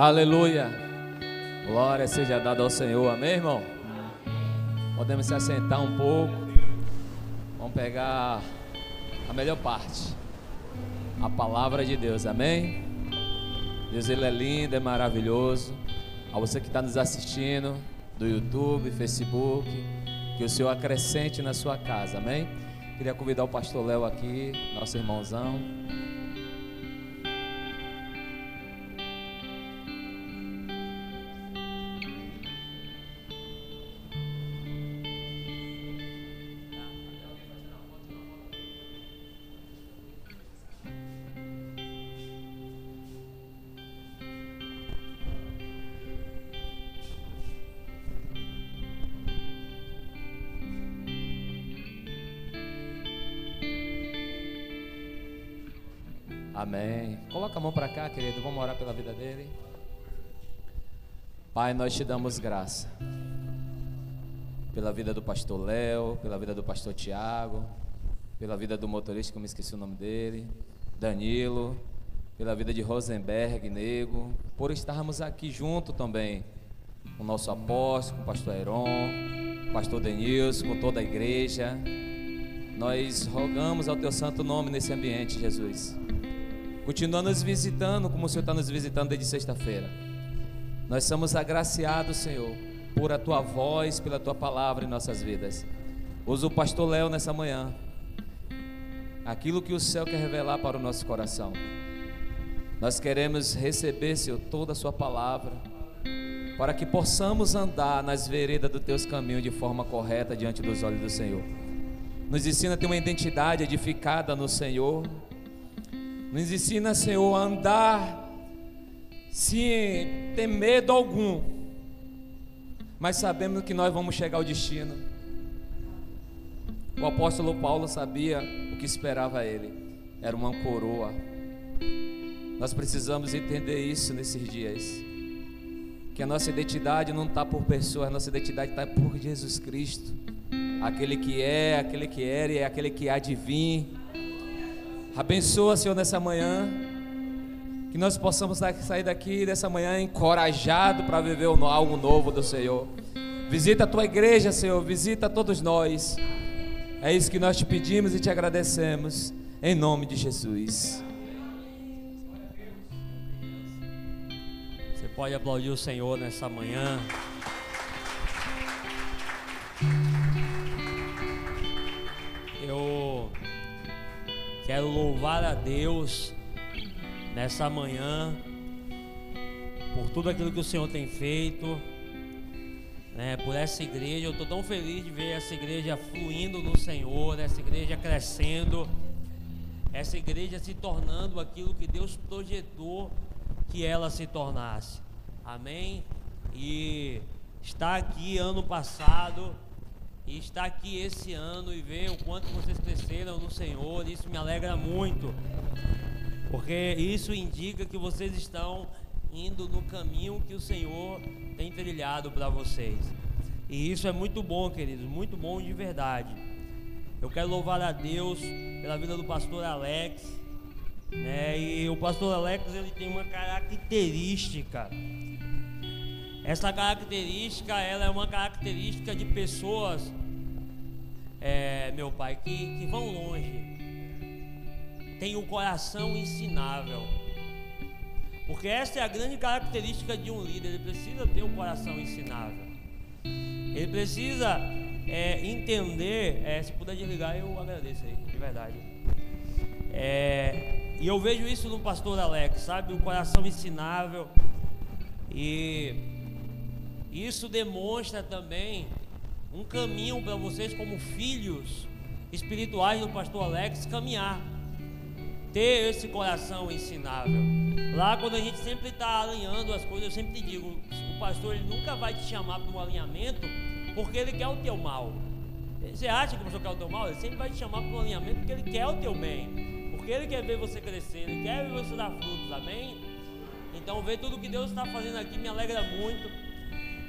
Aleluia. Glória seja dada ao Senhor. Amém, irmão? Podemos se assentar um pouco. Vamos pegar a melhor parte, a palavra de Deus. Amém? Deus, Ele é lindo, é maravilhoso. A você que está nos assistindo do YouTube, Facebook, que o Senhor acrescente na sua casa. Amém? Queria convidar o pastor Léo aqui, nosso irmãozão. Amém. Coloca a mão para cá, querido. Vamos orar pela vida dele. Pai, nós te damos graça pela vida do pastor Léo, pela vida do pastor Tiago, pela vida do motorista, que eu me esqueci o nome dele, Danilo, pela vida de Rosenberg, Nego, por estarmos aqui junto também com o nosso apóstolo, com o pastor Heron, com o pastor Denilson, com toda a igreja. Nós rogamos ao teu santo nome nesse ambiente, Jesus. Continua nos visitando como o Senhor está nos visitando desde sexta-feira. Nós somos agraciados, Senhor, por a tua voz, pela tua palavra em nossas vidas. Usa o pastor Léo nessa manhã, aquilo que o céu quer revelar para o nosso coração. Nós queremos receber, Senhor, toda a sua palavra, para que possamos andar nas veredas dos teus caminhos de forma correta diante dos olhos do Senhor. Nos ensina a ter uma identidade edificada no Senhor. Nos ensina, Senhor, a andar sem ter medo algum, mas sabemos que nós vamos chegar ao destino. O apóstolo Paulo sabia o que esperava a ele, era uma coroa. Nós precisamos entender isso nesses dias, que a nossa identidade não está por pessoas, a nossa identidade está por Jesus Cristo, aquele que é, aquele que era e é aquele que há de vir. Abençoa, Senhor, nessa manhã, que nós possamos sair daqui dessa manhã encorajado para viver algo novo do Senhor. Visita a tua igreja, Senhor, visita todos nós. É isso que nós te pedimos e te agradecemos, em nome de Jesus. Você pode aplaudir o Senhor nessa manhã. Eu quero louvar a Deus nessa manhã por tudo aquilo que o Senhor tem feito, né, por essa igreja. Eu estou tão feliz de ver essa igreja fluindo no Senhor, essa igreja crescendo, essa igreja se tornando aquilo que Deus projetou que ela se tornasse. Amém? E estar aqui ano passado e estar aqui esse ano e ver o quanto vocês cresceram no Senhor, isso me alegra muito, porque isso indica que vocês estão indo no caminho que o Senhor tem trilhado para vocês. E isso é muito bom, queridos, muito bom de verdade. Eu quero louvar a Deus pela vida do pastor Alex, né? E o pastor Alex, ele tem uma característica. Essa característica, ela é uma característica de pessoas, meu pai, que vão longe, tem o coração ensinável, porque essa é a grande característica de um líder. Ele precisa ter um coração ensinável, ele precisa entender, se puder desligar eu agradeço aí, de verdade. E eu vejo isso no pastor Alex, sabe, o coração ensinável, e isso demonstra também um caminho para vocês como filhos espirituais do pastor Alex caminhar, ter esse coração ensinável. Lá quando a gente sempre está alinhando as coisas, eu sempre digo, o pastor, ele nunca vai te chamar para um alinhamento porque ele quer o teu mal. Você acha que o pastor quer o teu mal? Ele sempre vai te chamar para um alinhamento porque ele quer o teu bem, porque ele quer ver você crescer, ele quer ver você dar frutos. Amém? Então ver tudo que Deus está fazendo aqui me alegra muito.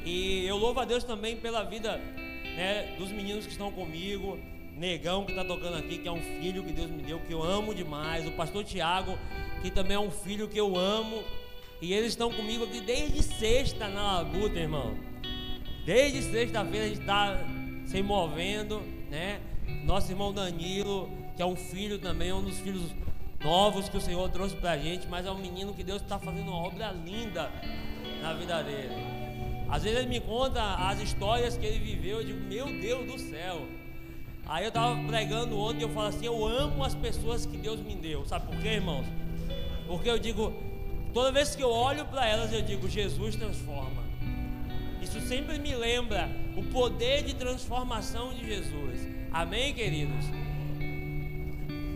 E eu louvo a Deus também pela vida, né, dos meninos que estão comigo. Negão, que está tocando aqui, que é um filho que Deus me deu, que eu amo demais. O pastor Tiago, que também é um filho que eu amo. E eles estão comigo aqui desde sexta na Labuta, irmão. Desde sexta-feira a gente está se movendo, né? Nosso irmão Danilo, que é um filho também, um dos filhos novos que o Senhor trouxe pra gente, mas é um menino que Deus está fazendo uma obra linda na vida dele. Às vezes ele me conta as histórias que ele viveu, eu digo, meu Deus do céu. Aí eu estava pregando ontem e eu falo assim, eu amo as pessoas que Deus me deu. Sabe por quê, irmãos? Porque eu digo, toda vez que eu olho para elas, eu digo, Jesus transforma. Isso sempre me lembra o poder de transformação de Jesus. Amém, queridos?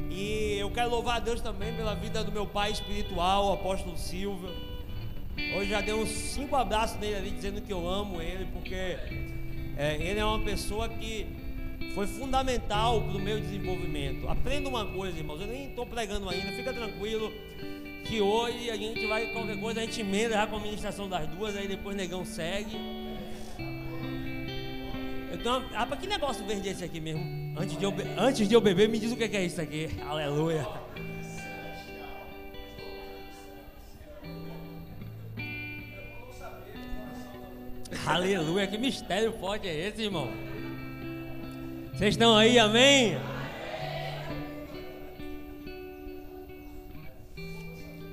E eu quero louvar a Deus também pela vida do meu pai espiritual, o apóstolo Silvio. Hoje já dei uns 5 abraços nele ali, dizendo que eu amo ele, porque ele é uma pessoa que foi fundamental para o meu desenvolvimento. Aprenda uma coisa, irmãos, eu nem estou pregando ainda, fica tranquilo, que hoje a gente vai, qualquer coisa, a gente emenda já com a ministração das 2, aí depois o negão segue. Para que negócio verde é esse aqui mesmo? Antes de eu beber, me diz o que é isso aqui. Aleluia. Aleluia, que mistério forte é esse, irmão? Vocês estão aí, amém?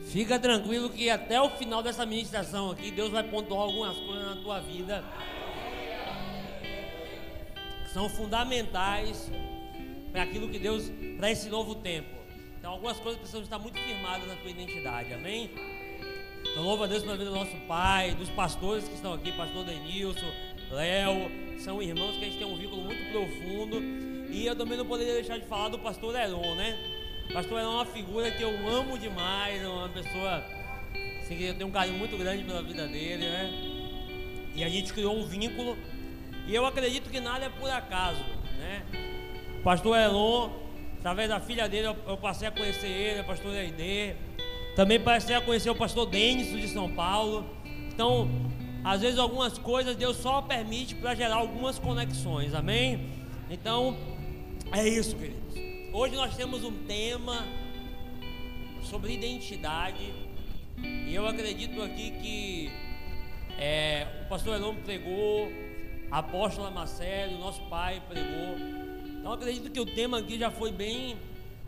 Fica tranquilo que até o final dessa ministração aqui, Deus vai pontuar algumas coisas na tua vida que são fundamentais para aquilo que Deus, para esse novo tempo. Então algumas coisas precisam estar muito firmadas na tua identidade, amém? Então louvo a Deus pela vida do nosso pai, dos pastores que estão aqui, pastor Denilson, Léo, são irmãos que a gente tem um vínculo muito profundo. E eu também não poderia deixar de falar do pastor Heron, né? O pastor Heron é uma figura que eu amo demais, é uma pessoa assim, que eu tenho um carinho muito grande pela vida dele, né? E a gente criou um vínculo, e eu acredito que nada é por acaso, né? O pastor Heron, através da filha dele, eu passei a conhecer ele, o pastor Aide. Também passei a conhecer o pastor Denison de São Paulo. Então, às vezes algumas coisas Deus só permite para gerar algumas conexões, amém? Então, é isso, queridos. Hoje nós temos um tema sobre identidade. E eu acredito aqui que o pastor Elon pregou, a apóstola Marcelo, nosso pai pregou. Então eu acredito que o tema aqui já foi bem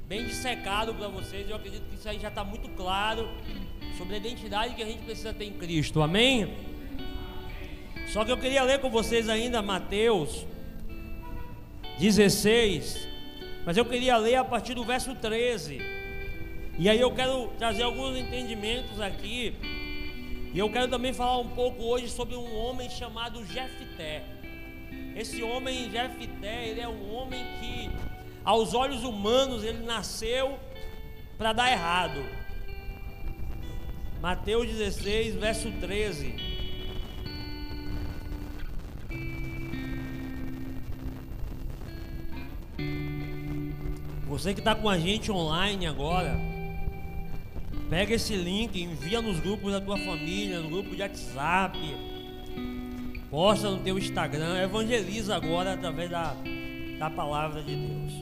dissecado para vocês. Eu acredito que isso aí já está muito claro sobre a identidade que a gente precisa ter em Cristo, amém? Só que eu queria ler com vocês ainda Mateus 16, mas eu queria ler a partir do verso 13. E aí eu quero trazer alguns entendimentos aqui. E eu quero também falar um pouco hoje sobre um homem chamado Jefté. Esse homem Jefté, ele é um homem que aos olhos humanos ele nasceu para dar errado. Mateus 16, verso 13. Você que está com a gente online agora, pega esse link, envia nos grupos da tua família, no grupo de WhatsApp, posta no teu Instagram, evangeliza agora através da palavra de Deus.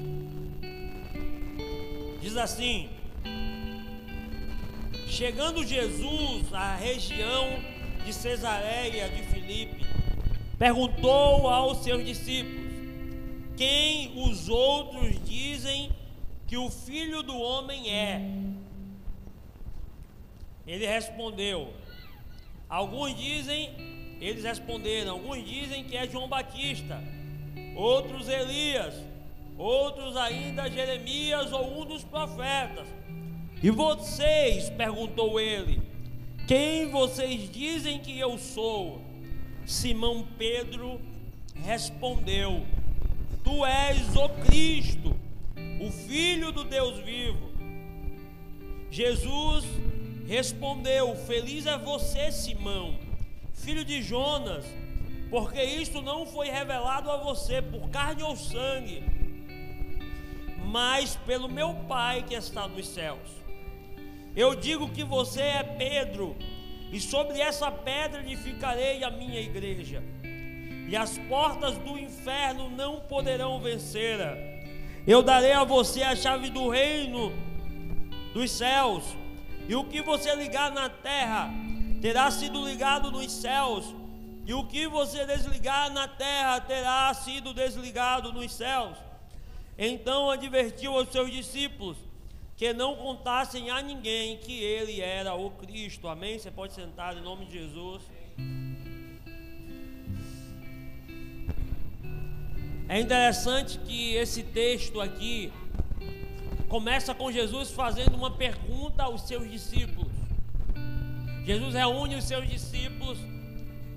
Diz assim: chegando Jesus à região de Cesareia de Filipe, perguntou aos seus discípulos: quem os outros dizem que o Filho do Homem é? Ele respondeu: eles responderam, alguns dizem que é João Batista, outros Elias, outros ainda Jeremias ou um dos profetas. E vocês, perguntou ele, quem vocês dizem que eu sou? Simão Pedro respondeu: tu és o Cristo, o Filho do Deus vivo. Jesus respondeu: feliz é você, Simão, filho de Jonas, porque isto não foi revelado a você por carne ou sangue, mas pelo meu Pai que está nos céus. Eu digo que você é Pedro, e sobre essa pedra edificarei a minha igreja, e as portas do inferno não poderão vencê-la. Eu darei a você a chave do reino dos céus, e o que você ligar na terra terá sido ligado nos céus, e o que você desligar na terra terá sido desligado nos céus. Então advertiu aos seus discípulos que não contassem a ninguém que ele era o Cristo. Amém? Você pode sentar em nome de Jesus. É interessante que esse texto aqui começa com Jesus fazendo uma pergunta aos seus discípulos. Jesus reúne os seus discípulos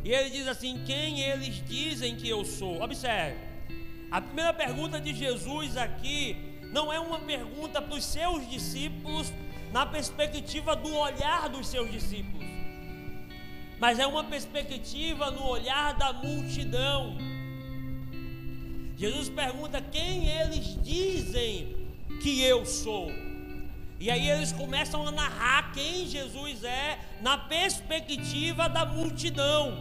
e ele diz assim: quem eles dizem que eu sou? Observe, a primeira pergunta de Jesus aqui não é uma pergunta para os seus discípulos na perspectiva do olhar dos seus discípulos, mas é uma perspectiva no olhar da multidão. Jesus pergunta quem eles dizem que eu sou. E aí eles começam a narrar quem Jesus é na perspectiva da multidão.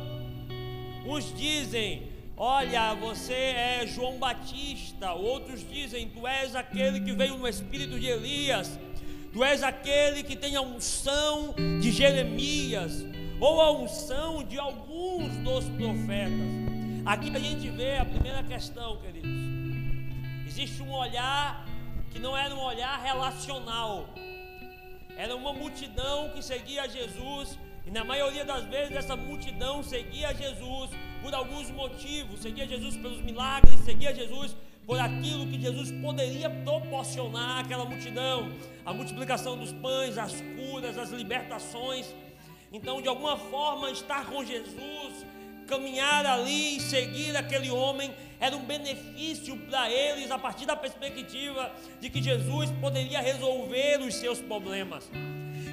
Uns dizem: olha, você é João Batista. Outros dizem: tu és aquele que veio no espírito de Elias. Tu és aquele que tem a unção de Jeremias, ou a unção de alguns dos profetas. Aqui a gente vê a primeira questão, queridos. Existe um olhar que não era um olhar relacional. Era uma multidão que seguia Jesus, e na maioria das vezes essa multidão seguia Jesus por alguns motivos. Seguia Jesus pelos milagres, seguia Jesus por aquilo que Jesus poderia proporcionar àquela multidão, a multiplicação dos pães, as curas, as libertações. Então, de alguma forma, estar com Jesus, caminhar ali e seguir aquele homem era um benefício para eles, a partir da perspectiva de que Jesus poderia resolver os seus problemas.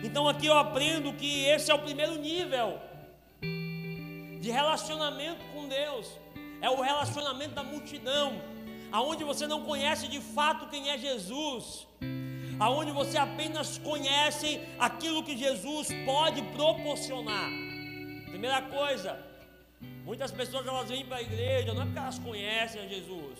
Então aqui eu aprendo que esse é o primeiro nível de relacionamento com Deus, é o relacionamento da multidão, aonde você não conhece de fato quem é Jesus, aonde você apenas conhece aquilo que Jesus pode proporcionar. Primeira coisa, muitas pessoas elas vêm para a igreja não é porque elas conhecem a Jesus.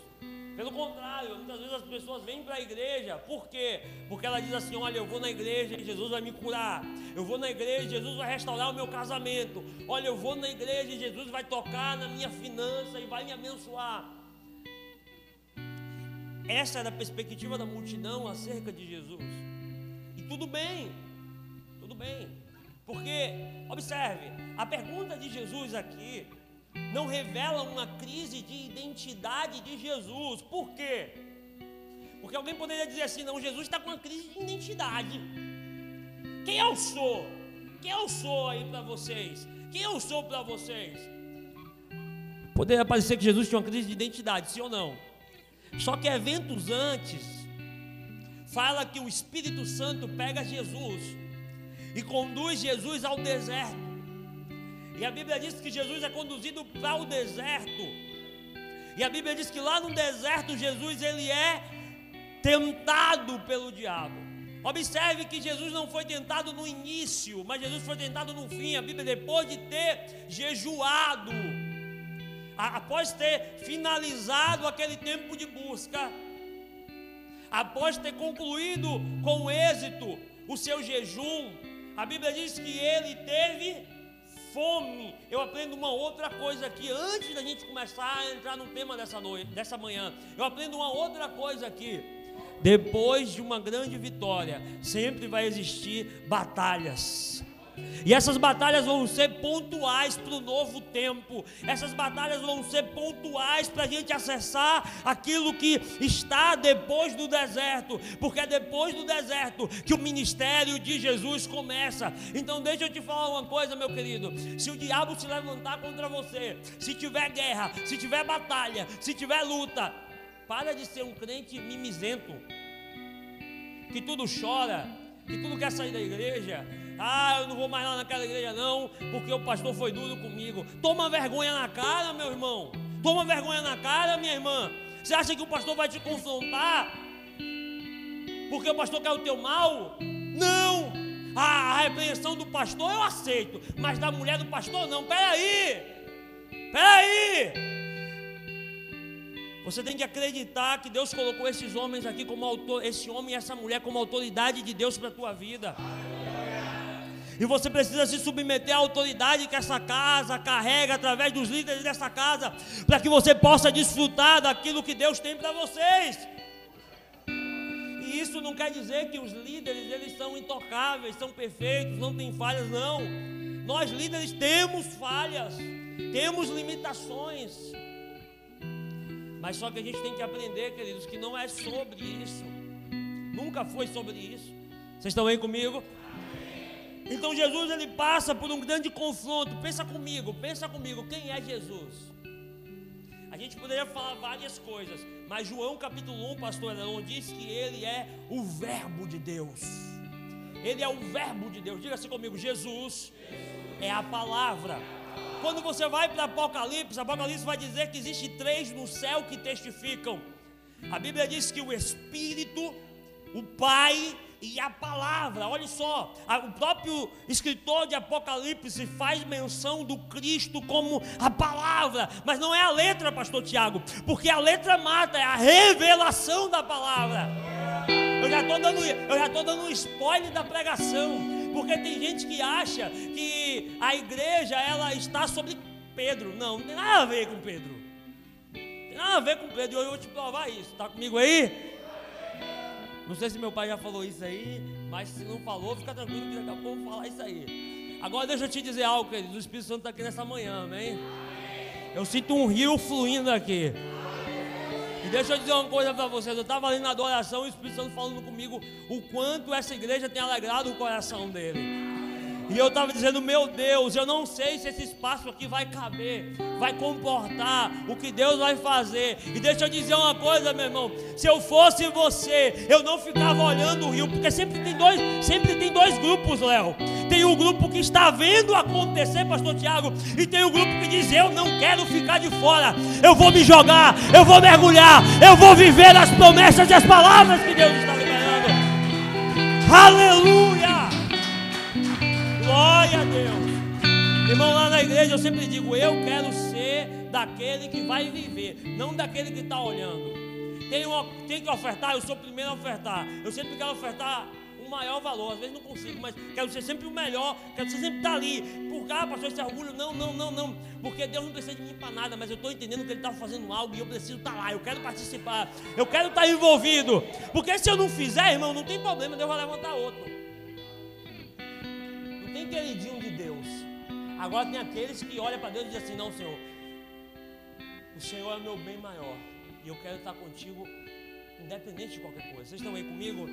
Pelo contrário, muitas vezes as pessoas vêm para a igreja, por quê? Porque ela diz assim: olha, eu vou na igreja e Jesus vai me curar. Eu vou na igreja e Jesus vai restaurar o meu casamento. Olha, eu vou na igreja e Jesus vai tocar na minha finança e vai me abençoar. Essa era a perspectiva da multidão acerca de Jesus. E tudo bem, porque, observe, a pergunta de Jesus aqui não revela uma crise de identidade de Jesus. Por quê? Porque alguém poderia dizer assim: não, Jesus está com uma crise de identidade. Quem eu sou? Quem eu sou aí para vocês? Quem eu sou para vocês? Poderia parecer que Jesus tinha uma crise de identidade, sim ou não? Só que eventos antes fala que o Espírito Santo pega Jesus e conduz Jesus ao deserto. E a Bíblia diz que Jesus é conduzido para o deserto. E a Bíblia diz que lá no deserto Jesus ele é tentado pelo diabo. Observe que Jesus não foi tentado no início, mas Jesus foi tentado no fim. A Bíblia, depois de ter jejuado, após ter finalizado aquele tempo de busca, após ter concluído com êxito o seu jejum, a Bíblia diz que ele teve fome. Eu aprendo uma outra coisa aqui, antes da gente começar a entrar no tema dessa manhã. Eu aprendo uma outra coisa aqui. Depois de uma grande vitória, sempre vai existir batalhas. E essas batalhas vão ser pontuais para o novo tempo. Essas batalhas vão ser pontuais para a gente acessar aquilo que está depois do deserto. Porque é depois do deserto que o ministério de Jesus começa. Então deixa eu te falar uma coisa, meu querido. Se o diabo se levantar contra você, se tiver guerra, se tiver batalha, se tiver luta, para de ser um crente mimizento, que tudo chora, que tudo quer sair da igreja. Eu não vou mais lá naquela igreja não, porque o pastor foi duro comigo. Toma vergonha na cara, meu irmão. Toma vergonha na cara, minha irmã. Você acha que o pastor vai te confrontar porque o pastor quer o teu mal? Não. A repreensão do pastor eu aceito, mas da mulher do pastor não. Peraí. Você tem que acreditar que Deus colocou esses homens aqui como autor, esse homem e essa mulher como autoridade de Deus para a tua vida. E você precisa se submeter à autoridade que essa casa carrega através dos líderes dessa casa, para que você possa desfrutar daquilo que Deus tem para vocês. E isso não quer dizer que os líderes eles são intocáveis, são perfeitos, não tem falhas, não. Nós líderes temos falhas, temos limitações, mas só que a gente tem que aprender, queridos, que não é sobre isso. Nunca foi sobre isso. Vocês estão aí comigo? Então Jesus ele passa por um grande confronto. Pensa comigo, quem é Jesus? A gente poderia falar várias coisas, mas João capítulo 1, pastor Elon, diz que ele é o verbo de Deus. Ele é o verbo de Deus. Diga assim comigo, Jesus é a palavra. Quando você vai para Apocalipse vai dizer que existe 3 no céu que testificam. A Bíblia diz que o Espírito, o Pai e a palavra. Olha só, o próprio escritor de Apocalipse faz menção do Cristo como a palavra, mas não é a letra, pastor Tiago, porque a letra mata, é a revelação da palavra. Eu já estou dando um spoiler da pregação, porque tem gente que acha que a igreja ela está sobre Pedro. Não tem nada a ver com Pedro. Tem nada a ver com Pedro, e hoje eu vou te provar isso. Está comigo aí? Não sei se meu pai já falou isso aí, mas se não falou, fica tranquilo que daqui a pouco eu vou falar isso aí. Agora deixa eu te dizer algo, querido. O Espírito Santo está aqui nessa manhã, amém? Eu sinto um rio fluindo aqui. E deixa eu dizer uma coisa para vocês. Eu estava ali na adoração e o Espírito Santo falando comigo o quanto essa igreja tem alegrado o coração dele. E eu estava dizendo, meu Deus, eu não sei se esse espaço aqui vai caber, vai comportar o que Deus vai fazer. E deixa eu dizer uma coisa, meu irmão, se eu fosse você, eu não ficava olhando o rio, porque sempre tem dois grupos, Léo. Tem o grupo que está vendo acontecer, pastor Tiago, e tem o grupo que diz, eu não quero ficar de fora, eu vou me jogar, eu vou mergulhar, eu vou viver as promessas e as palavras que Deus está liberando. Aleluia! Glória a Deus. Irmão, lá na igreja eu sempre digo, eu quero ser daquele que vai viver, não daquele que está olhando. Tem que ofertar, eu sou o primeiro a ofertar. Eu sempre quero ofertar o maior valor, às vezes não consigo, mas quero ser sempre o melhor, quero ser sempre estar ali. Por cá, pastor, esse orgulho, não, porque Deus não precisa de mim para nada, mas eu estou entendendo que Ele está fazendo algo e eu preciso estar lá, eu quero participar, eu quero estar envolvido, porque se eu não fizer, irmão, não tem problema, Deus vai levantar outro. Tem queridinho de Deus. Agora tem aqueles que olham para Deus e dizem assim, não, Senhor, o Senhor é meu bem maior e eu quero estar contigo independente de qualquer coisa. Vocês estão aí comigo?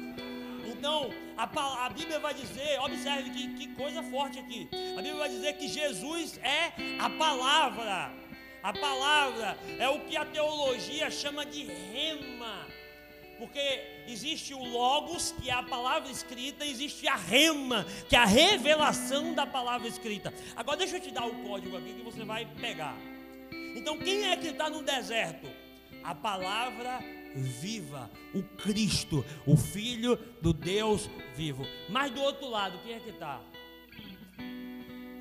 Então a Bíblia vai dizer, observe que coisa forte aqui. A Bíblia vai dizer que Jesus é a palavra. A palavra é o que a teologia chama de rema. Porque existe o Logos, que é a palavra escrita, e existe a rema, que é a revelação da palavra escrita. Agora deixa eu te dar o código aqui que você vai pegar. Então quem é que está no deserto? A palavra viva, o Cristo, o Filho do Deus vivo. Mas do outro lado, quem é que está?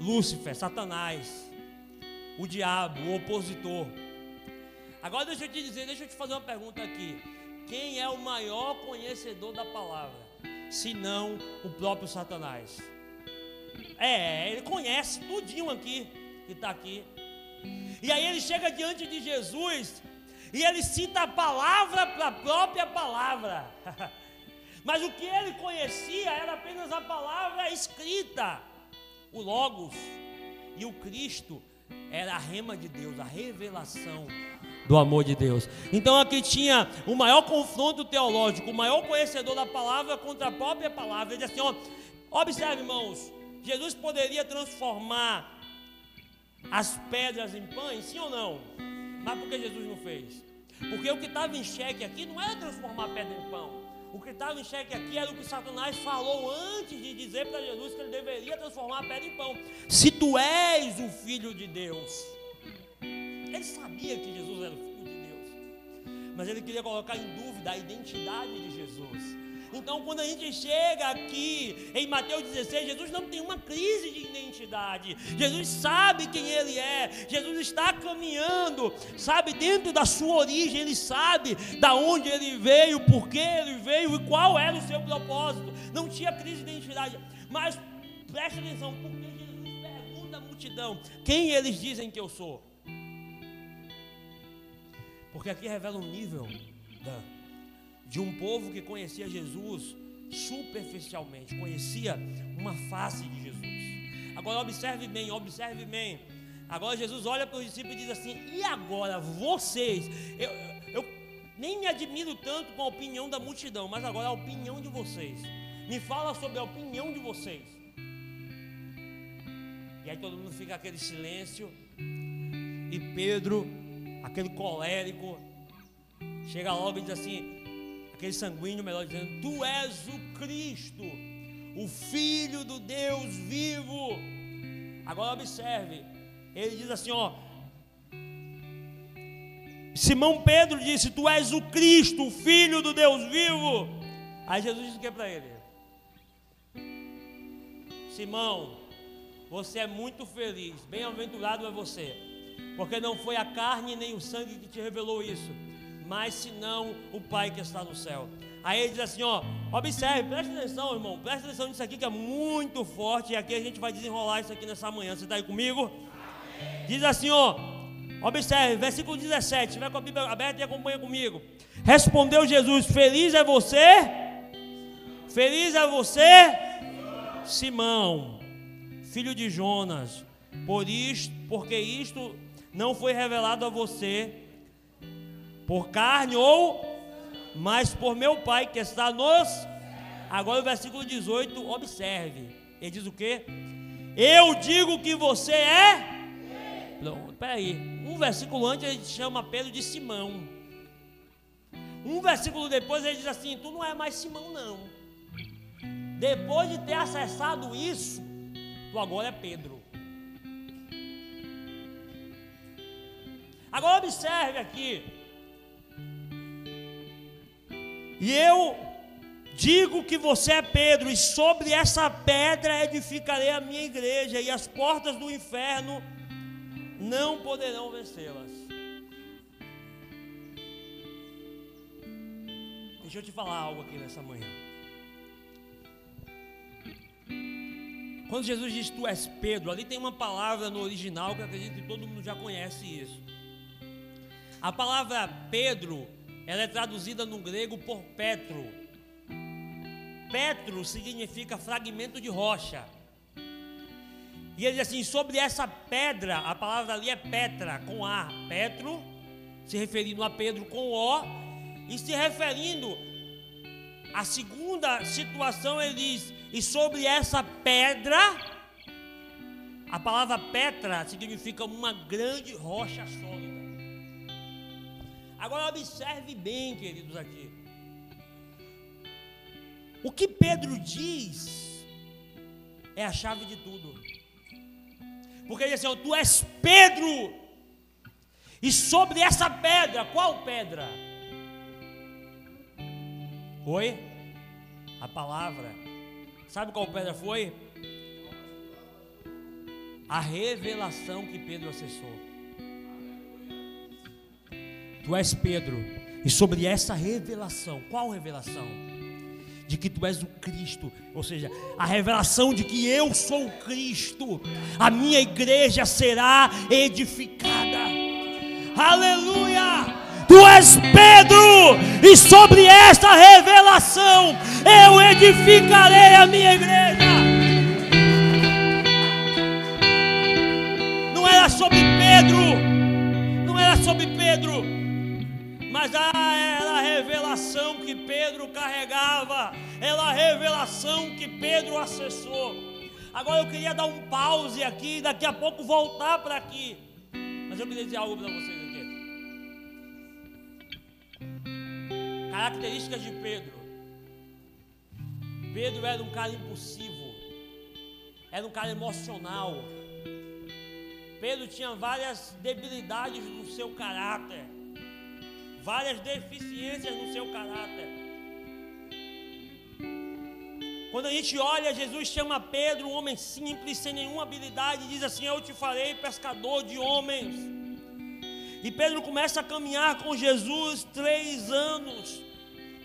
Lúcifer, Satanás, o diabo, o opositor. Agora deixa eu te fazer uma pergunta aqui. Quem é o maior conhecedor da palavra, se não o próprio Satanás? Ele conhece tudinho aqui, que está aqui. E aí ele chega diante de Jesus e ele cita a palavra para a própria palavra. Mas o que ele conhecia era apenas a palavra escrita, o Logos. E o Cristo era a rema de Deus, a revelação do amor de Deus. Então aqui tinha o maior confronto teológico, o maior conhecedor da palavra contra a própria palavra. Ele diz assim, observe, irmãos, Jesus poderia transformar as pedras em pães, sim ou não? Mas por que Jesus não fez? Porque o que estava em xeque aqui não era transformar a pedra em pão. O que estava em xeque aqui era o que Satanás falou antes de dizer para Jesus que ele deveria transformar a pedra em pão. Se tu és o Filho de Deus. Ele sabia que Jesus era o Filho de Deus, mas ele queria colocar em dúvida a identidade de Jesus. Então quando a gente chega aqui em Mateus 16, Jesus não tem uma crise de identidade. Jesus sabe quem Ele é. Jesus está caminhando, sabe, dentro da sua origem. Ele sabe da onde Ele veio, por que Ele veio e qual era o seu propósito. Não tinha crise de identidade. Mas preste atenção, porque Jesus pergunta à multidão: quem eles dizem que eu sou? Porque aqui revela um nível de um povo que conhecia Jesus superficialmente, conhecia uma face de Jesus. Agora observe bem, observe bem. Agora Jesus olha para os discípulos e diz assim: e agora vocês? Eu nem me admiro tanto com a opinião da multidão, mas agora a opinião de vocês. Me fala sobre a opinião de vocês. E aí todo mundo fica aquele silêncio. E Pedro, aquele colérico, chega logo e diz assim, aquele sanguíneo, melhor dizendo: tu és o Cristo, o Filho do Deus vivo. Agora observe, ele diz assim, ó: Simão Pedro disse: tu és o Cristo, o Filho do Deus vivo. Aí Jesus disse o que para ele? Simão, você é muito feliz, bem-aventurado é você, porque não foi a carne nem o sangue que te revelou isso, mas senão o Pai que está no céu. Aí ele diz assim, ó, observe, preste atenção, irmão, preste atenção nisso aqui que é muito forte, e aqui a gente vai desenrolar isso aqui nessa manhã. Você está aí comigo? Amém. Diz assim, ó, observe, versículo 17, vai com a Bíblia aberta e acompanha comigo. Respondeu Jesus: feliz é você? Feliz é você, Simão, filho de Jonas, porque isto não foi revelado a você por carne mas por meu Pai que está nos... Agora o versículo 18, observe, ele diz o quê? Eu digo que você é... Não, peraí, um versículo antes ele chama Pedro de Simão, um versículo depois ele diz assim: tu não é mais Simão não. Depois de ter acessado isso, tu agora é Pedro. Agora observe aqui. E eu digo que você é Pedro, e sobre essa pedra edificarei a minha igreja, e as portas do inferno não poderão vencê-las. Deixa eu te falar algo aqui nessa manhã. Quando Jesus diz tu és Pedro, ali tem uma palavra no original que eu acredito que todo mundo já conhece isso. A palavra Pedro, ela é traduzida no grego por Petro. Petro significa fragmento de rocha. E ele diz assim: sobre essa pedra, a palavra ali é Petra, com A. Petro, se referindo a Pedro com O, e se referindo à segunda situação, ele diz: e sobre essa pedra, a palavra Petra significa uma grande rocha sólida. Agora observe bem, queridos, aqui. O que Pedro diz é a chave de tudo. Porque ele diz assim: tu és Pedro, e sobre essa pedra, qual pedra? Foi a palavra. Sabe qual pedra foi? A revelação que Pedro acessou. Tu és Pedro, e sobre essa revelação, qual revelação? De que tu és o Cristo, ou seja, a revelação de que eu sou o Cristo, a minha igreja será edificada. Aleluia! Tu és Pedro, e sobre esta revelação eu edificarei a minha igreja. Não era sobre Pedro, não era sobre Pedro, mas era a revelação que Pedro carregava, era a revelação que Pedro acessou. Agora eu queria dar um pause aqui, daqui a pouco voltar para aqui, mas eu queria dizer algo para vocês aqui. Características de Pedro. Pedro era um cara impulsivo, era um cara emocional. Pedro tinha várias debilidades no seu caráter, várias deficiências no seu caráter. Quando a gente olha, Jesus chama Pedro, um homem simples, sem nenhuma habilidade, e diz assim: eu te farei pescador de homens. E Pedro começa a caminhar com Jesus 3 anos.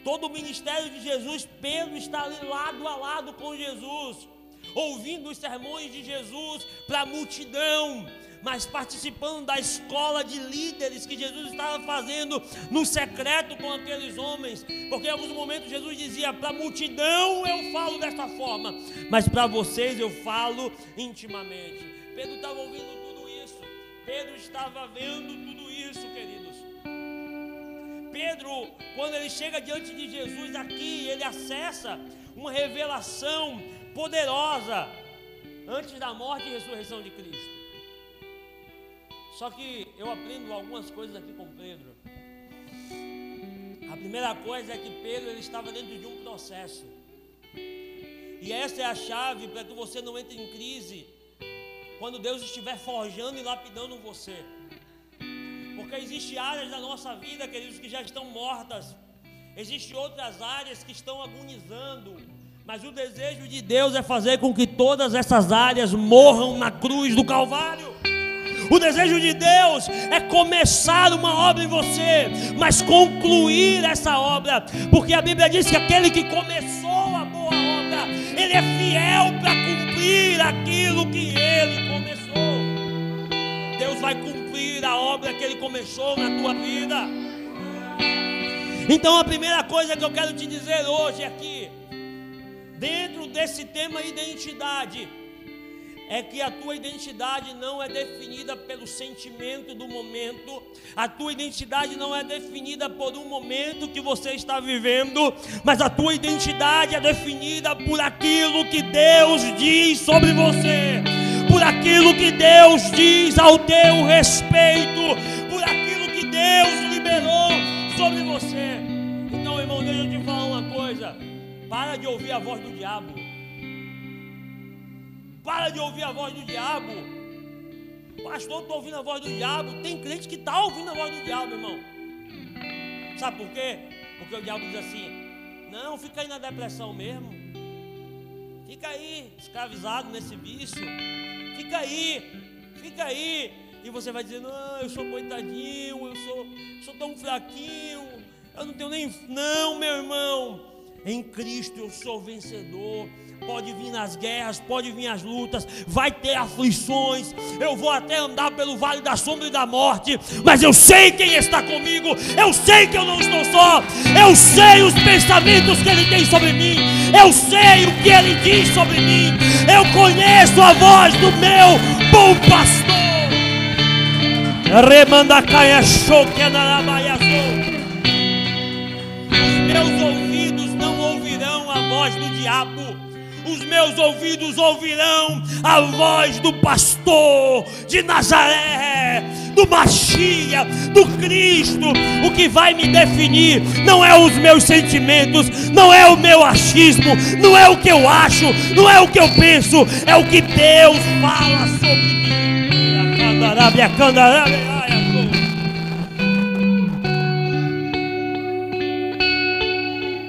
Todo o ministério de Jesus, Pedro está ali lado a lado com Jesus. ouvindo os sermões de Jesus para a multidão, mas participando da escola de líderes que Jesus estava fazendo no secreto com aqueles homens, porque em alguns momentos Jesus dizia: para a multidão eu falo desta forma, mas para vocês eu falo intimamente. Pedro estava ouvindo tudo isso, Pedro estava vendo tudo isso, queridos. Pedro, quando ele chega diante de Jesus aqui, ele acessa uma revelação poderosa antes da morte e ressurreição de Cristo. Só que eu aprendo algumas coisas aqui com Pedro. A primeira coisa é que Pedro, ele estava dentro de um processo. E essa é a chave para que você não entre em crise quando Deus estiver forjando e lapidando você. Porque existem áreas da nossa vida, queridos, que já estão mortas. Existem outras áreas que estão agonizando. Mas o desejo de Deus é fazer com que todas essas áreas morram na cruz do Calvário. O desejo de Deus é começar uma obra em você, mas concluir essa obra, porque a Bíblia diz que aquele que começou a boa obra, ele é fiel para cumprir aquilo que ele começou. Deus vai cumprir a obra que ele começou na tua vida. Então a primeira coisa que eu quero te dizer hoje aqui, dentro desse tema identidade, é que a tua identidade não é definida pelo sentimento do momento, a tua identidade não é definida por um momento que você está vivendo, mas a tua identidade é definida por aquilo que Deus diz sobre você, por aquilo que Deus diz ao teu respeito, por aquilo que Deus liberou sobre você. Então, irmão, deixa eu te falar uma coisa: para de ouvir a voz do diabo. Para de ouvir a voz do diabo. Pastor, estou ouvindo a voz do diabo. Tem crente que está ouvindo a voz do diabo, irmão. Sabe por quê? Porque o diabo diz assim: não, fica aí na depressão mesmo. Fica aí, escravizado nesse vício. Fica aí. E você vai dizer: não, eu sou coitadinho, eu sou tão fraquinho, eu não tenho nem... Não, meu irmão, em Cristo eu sou vencedor. Pode vir nas guerras, pode vir as lutas, vai ter aflições, eu vou até andar pelo vale da sombra e da morte, mas eu sei quem está comigo, eu sei que eu não estou só, eu sei os pensamentos que Ele tem sobre mim, eu sei o que Ele diz sobre mim, eu conheço a voz do meu bom pastor. Os meus ouvidos não ouvirão a voz do diabo, os meus ouvidos ouvirão a voz do pastor de Nazaré, do Machia, do Cristo. O que vai me definir não é os meus sentimentos, não é o meu achismo, não é o que eu acho, não é o que eu penso, é o que Deus fala sobre mim.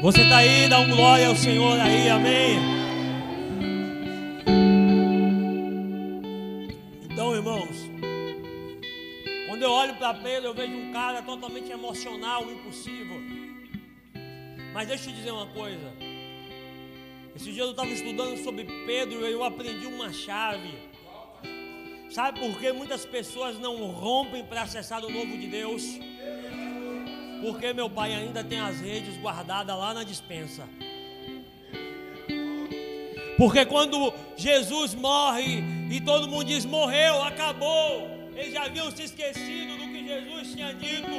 Você está aí, dá um glória ao Senhor aí, amém? Então, irmãos, quando eu olho para Pedro, eu vejo um cara totalmente emocional, impulsivo. Mas deixa eu te dizer uma coisa. Esse dia eu estava estudando sobre Pedro e eu aprendi uma chave. Sabe por que muitas pessoas não rompem para acessar o novo de Deus? Porque meu pai ainda tem as redes guardadas lá na despensa. Porque quando Jesus morre e todo mundo diz: morreu, acabou, eles já haviam se esquecido do que Jesus tinha dito,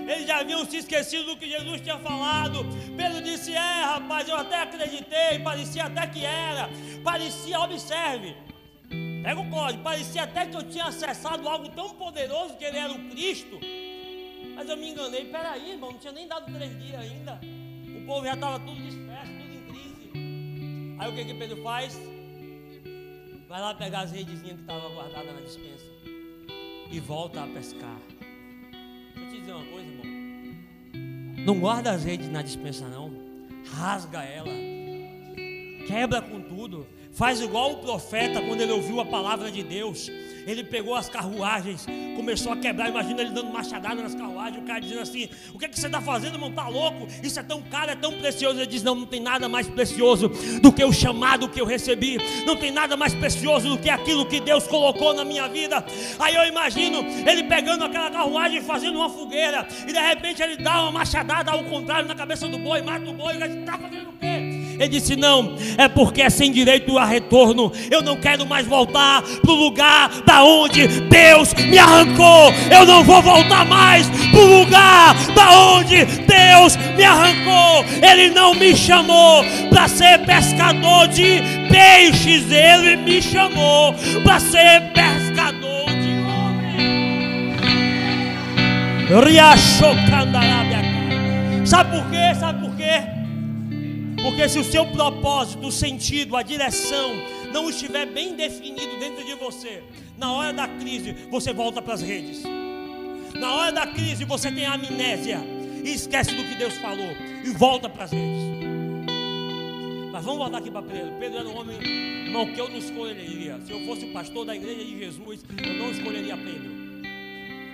eles já haviam se esquecido do que Jesus tinha falado. Pedro disse: rapaz, eu até acreditei, parecia até que era, parecia, observe, pega o código, parecia até que eu tinha acessado algo tão poderoso que ele era o Cristo, mas eu me enganei. Peraí, irmão, não tinha nem dado 3 dias ainda, o povo já estava tudo disperso, tudo em crise. Aí o que Pedro faz? Vai lá pegar as redezinhas que estavam guardadas na despensa e volta a pescar. Deixa eu te dizer uma coisa, irmão, não guarda as redes na despensa não, rasga ela, quebra com tudo. Faz igual o profeta, quando ele ouviu a palavra de Deus. Ele pegou as carruagens, começou a quebrar. Imagina ele dando machadada nas carruagens. O cara dizendo assim: o que é que você está fazendo, irmão? Está louco? Isso é tão caro, é tão precioso. Ele diz: não, não tem nada mais precioso do que o chamado que eu recebi. Não tem nada mais precioso do que aquilo que Deus colocou na minha vida. Aí eu imagino ele pegando aquela carruagem e fazendo uma fogueira. E de repente ele dá uma machadada ao contrário na cabeça do boi, mata o boi. E ele está fazendo o quê? Ele disse: não, é porque é sem direito a retorno. Eu não quero mais voltar para o lugar da onde Deus me arrancou. Eu não vou voltar mais para o lugar da onde Deus me arrancou. Ele não me chamou para ser pescador de peixes. Ele me chamou para ser pescador de homens. Sabe por quê? Sabe por quê? Porque se o seu propósito, o sentido, a direção não estiver bem definido dentro de você, na hora da crise você volta para as redes. Na hora da crise você tem amnésia e esquece do que Deus falou e volta para as redes. Mas vamos voltar aqui para Pedro. Pedro era um homem, irmão, que eu não escolheria. Se eu fosse o pastor da igreja de Jesus, eu não escolheria Pedro.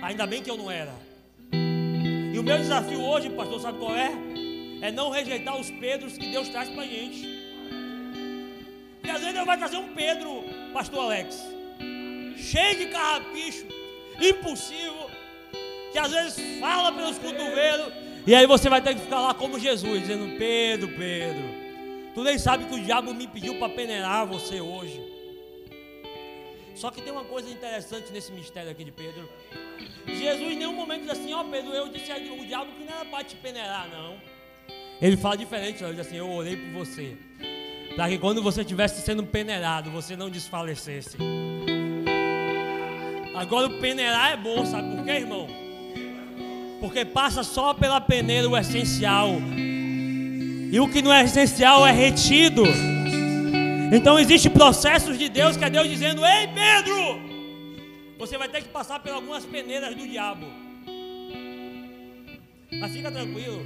Ainda bem que eu não era. E o meu desafio hoje, pastor, sabe qual é? É não rejeitar os Pedros que Deus traz pra gente. E às vezes Deus vai trazer um Pedro, pastor Alex, cheio de carrapicho, impulsivo, que às vezes fala pelos cotovelos. E aí você vai ter que ficar lá como Jesus, dizendo: Pedro, Pedro, tu nem sabe que o diabo me pediu para peneirar você hoje. Só que tem uma coisa interessante nesse mistério aqui de Pedro. Jesus em nenhum momento diz assim: ó Pedro, eu disse ao diabo que não era para te peneirar, não. Ele fala diferente, ele diz assim: eu orei por você, para que quando você estivesse sendo peneirado, você não desfalecesse. Agora o peneirar é bom, sabe por quê, irmão? Porque passa só pela peneira o essencial, e o que não é essencial é retido. Então existem processos de Deus, que é Deus dizendo: ei Pedro, você vai ter que passar por algumas peneiras do diabo. Mas fica tranquilo,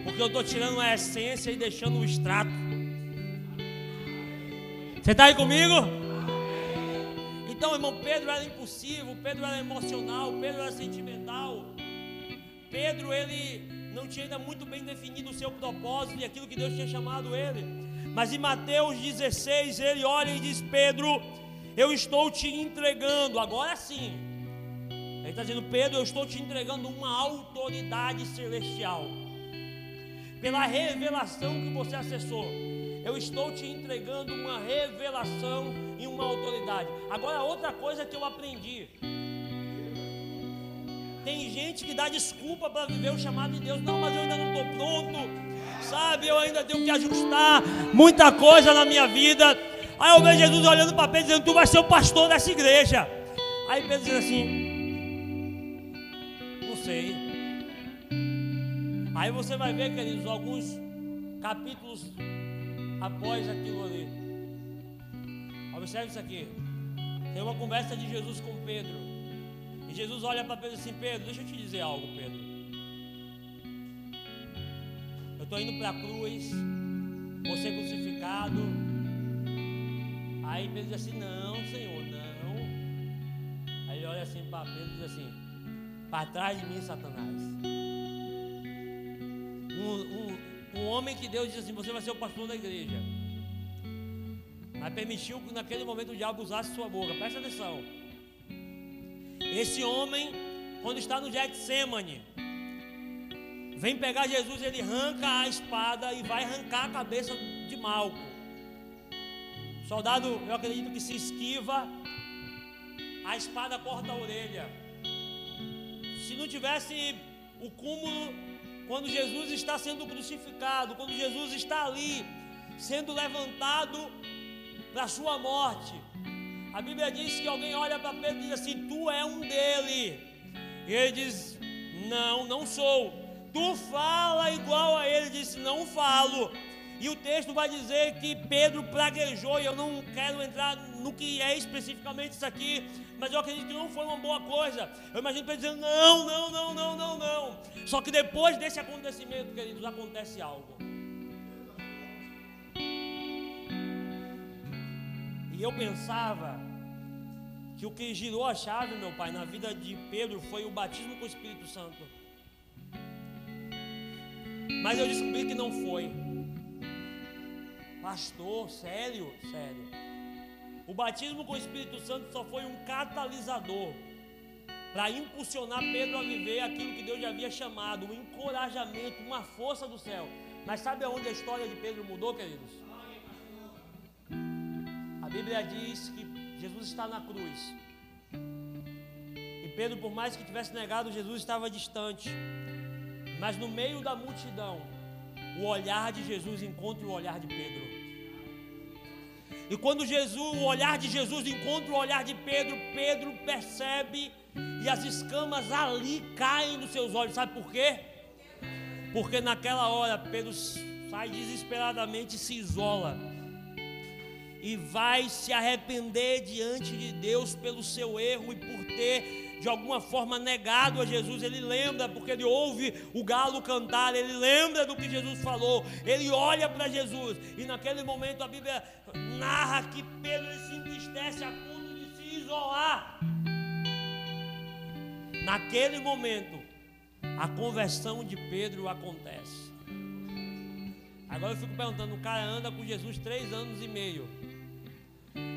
porque eu estou tirando a essência e deixando o extrato. Você está aí comigo? Então, irmão, Pedro era impulsivo, Pedro era emocional, Pedro era sentimental. Pedro, ele não tinha ainda muito bem definido o seu propósito e aquilo que Deus tinha chamado ele. Mas em Mateus 16, ele olha e diz: Pedro, eu estou te entregando, agora sim. Ele está dizendo: Pedro, eu estou te entregando uma autoridade celestial. Pela revelação que você acessou, eu estou te entregando uma revelação e uma autoridade. Agora, outra coisa que eu aprendi: tem gente que dá desculpa para viver o chamado de Deus. Não, mas eu ainda não estou pronto, sabe, eu ainda tenho que ajustar muita coisa na minha vida. Aí eu vejo Jesus olhando para Pedro dizendo: tu vai ser o pastor dessa igreja. Aí Pedro diz assim: não sei. Aí você vai ver, queridos, alguns capítulos após aquilo ali. Observe isso aqui. Tem uma conversa de Jesus com Pedro. E Jesus olha para Pedro assim: Pedro, deixa eu te dizer algo, Pedro. Eu estou indo para a cruz, vou ser crucificado. Aí Pedro diz assim: não, Senhor, não. Aí ele olha assim para Pedro e diz assim: para trás de mim, Satanás. Um homem que Deus diz assim: você vai ser o pastor da igreja, mas permitiu que naquele momento o diabo usasse sua boca. Presta atenção. Esse homem, quando está no Getsêmani, vem pegar Jesus, ele arranca a espada e vai arrancar a cabeça de Malco. O soldado, eu acredito que se esquiva, a espada corta a orelha. Se não tivesse o cúmulo, quando Jesus está sendo crucificado, quando Jesus está ali, sendo levantado para a sua morte, a Bíblia diz que alguém olha para Pedro e diz assim: tu é um dele. E ele diz: não, não sou. Tu fala igual a ele. Ele disse: não falo. E o texto vai dizer que Pedro praguejou, e eu não quero entrar no que é especificamente isso aqui, mas eu acredito que não foi uma boa coisa. Eu imagino Pedro dizendo: não, não, não, não, não, não. Só que depois desse acontecimento, queridos, acontece algo. eu pensava que o que girou a chave, meu pai, na vida de Pedro foi o batismo com o Espírito Santo. Mas eu descobri que não foi. Pastor, sério? O batismo com o Espírito Santo só foi um catalisador para impulsionar Pedro a viver aquilo que Deus já havia chamado, um encorajamento, uma força do céu. Mas sabe aonde a história de Pedro mudou, queridos? A Bíblia diz que Jesus está na cruz. E Pedro, por mais que tivesse negado, Jesus estava distante. Mas no meio da multidão, o olhar de Jesus encontra o olhar de Pedro. E quando o olhar de Jesus encontra o olhar de Pedro, Pedro percebe e as escamas ali caem dos seus olhos. Sabe por quê? Porque naquela hora Pedro sai desesperadamente e se isola. E vai se arrepender diante de Deus pelo seu erro e por ter de alguma forma negado a Jesus. Ele lembra, porque ele ouve o galo cantar, ele lembra do que Jesus falou, ele olha para Jesus, e naquele momento a Bíblia narra que Pedro se entristece a ponto de se isolar. Naquele momento a conversão de Pedro acontece. Agora eu fico perguntando, o cara anda com Jesus 3 anos e meio,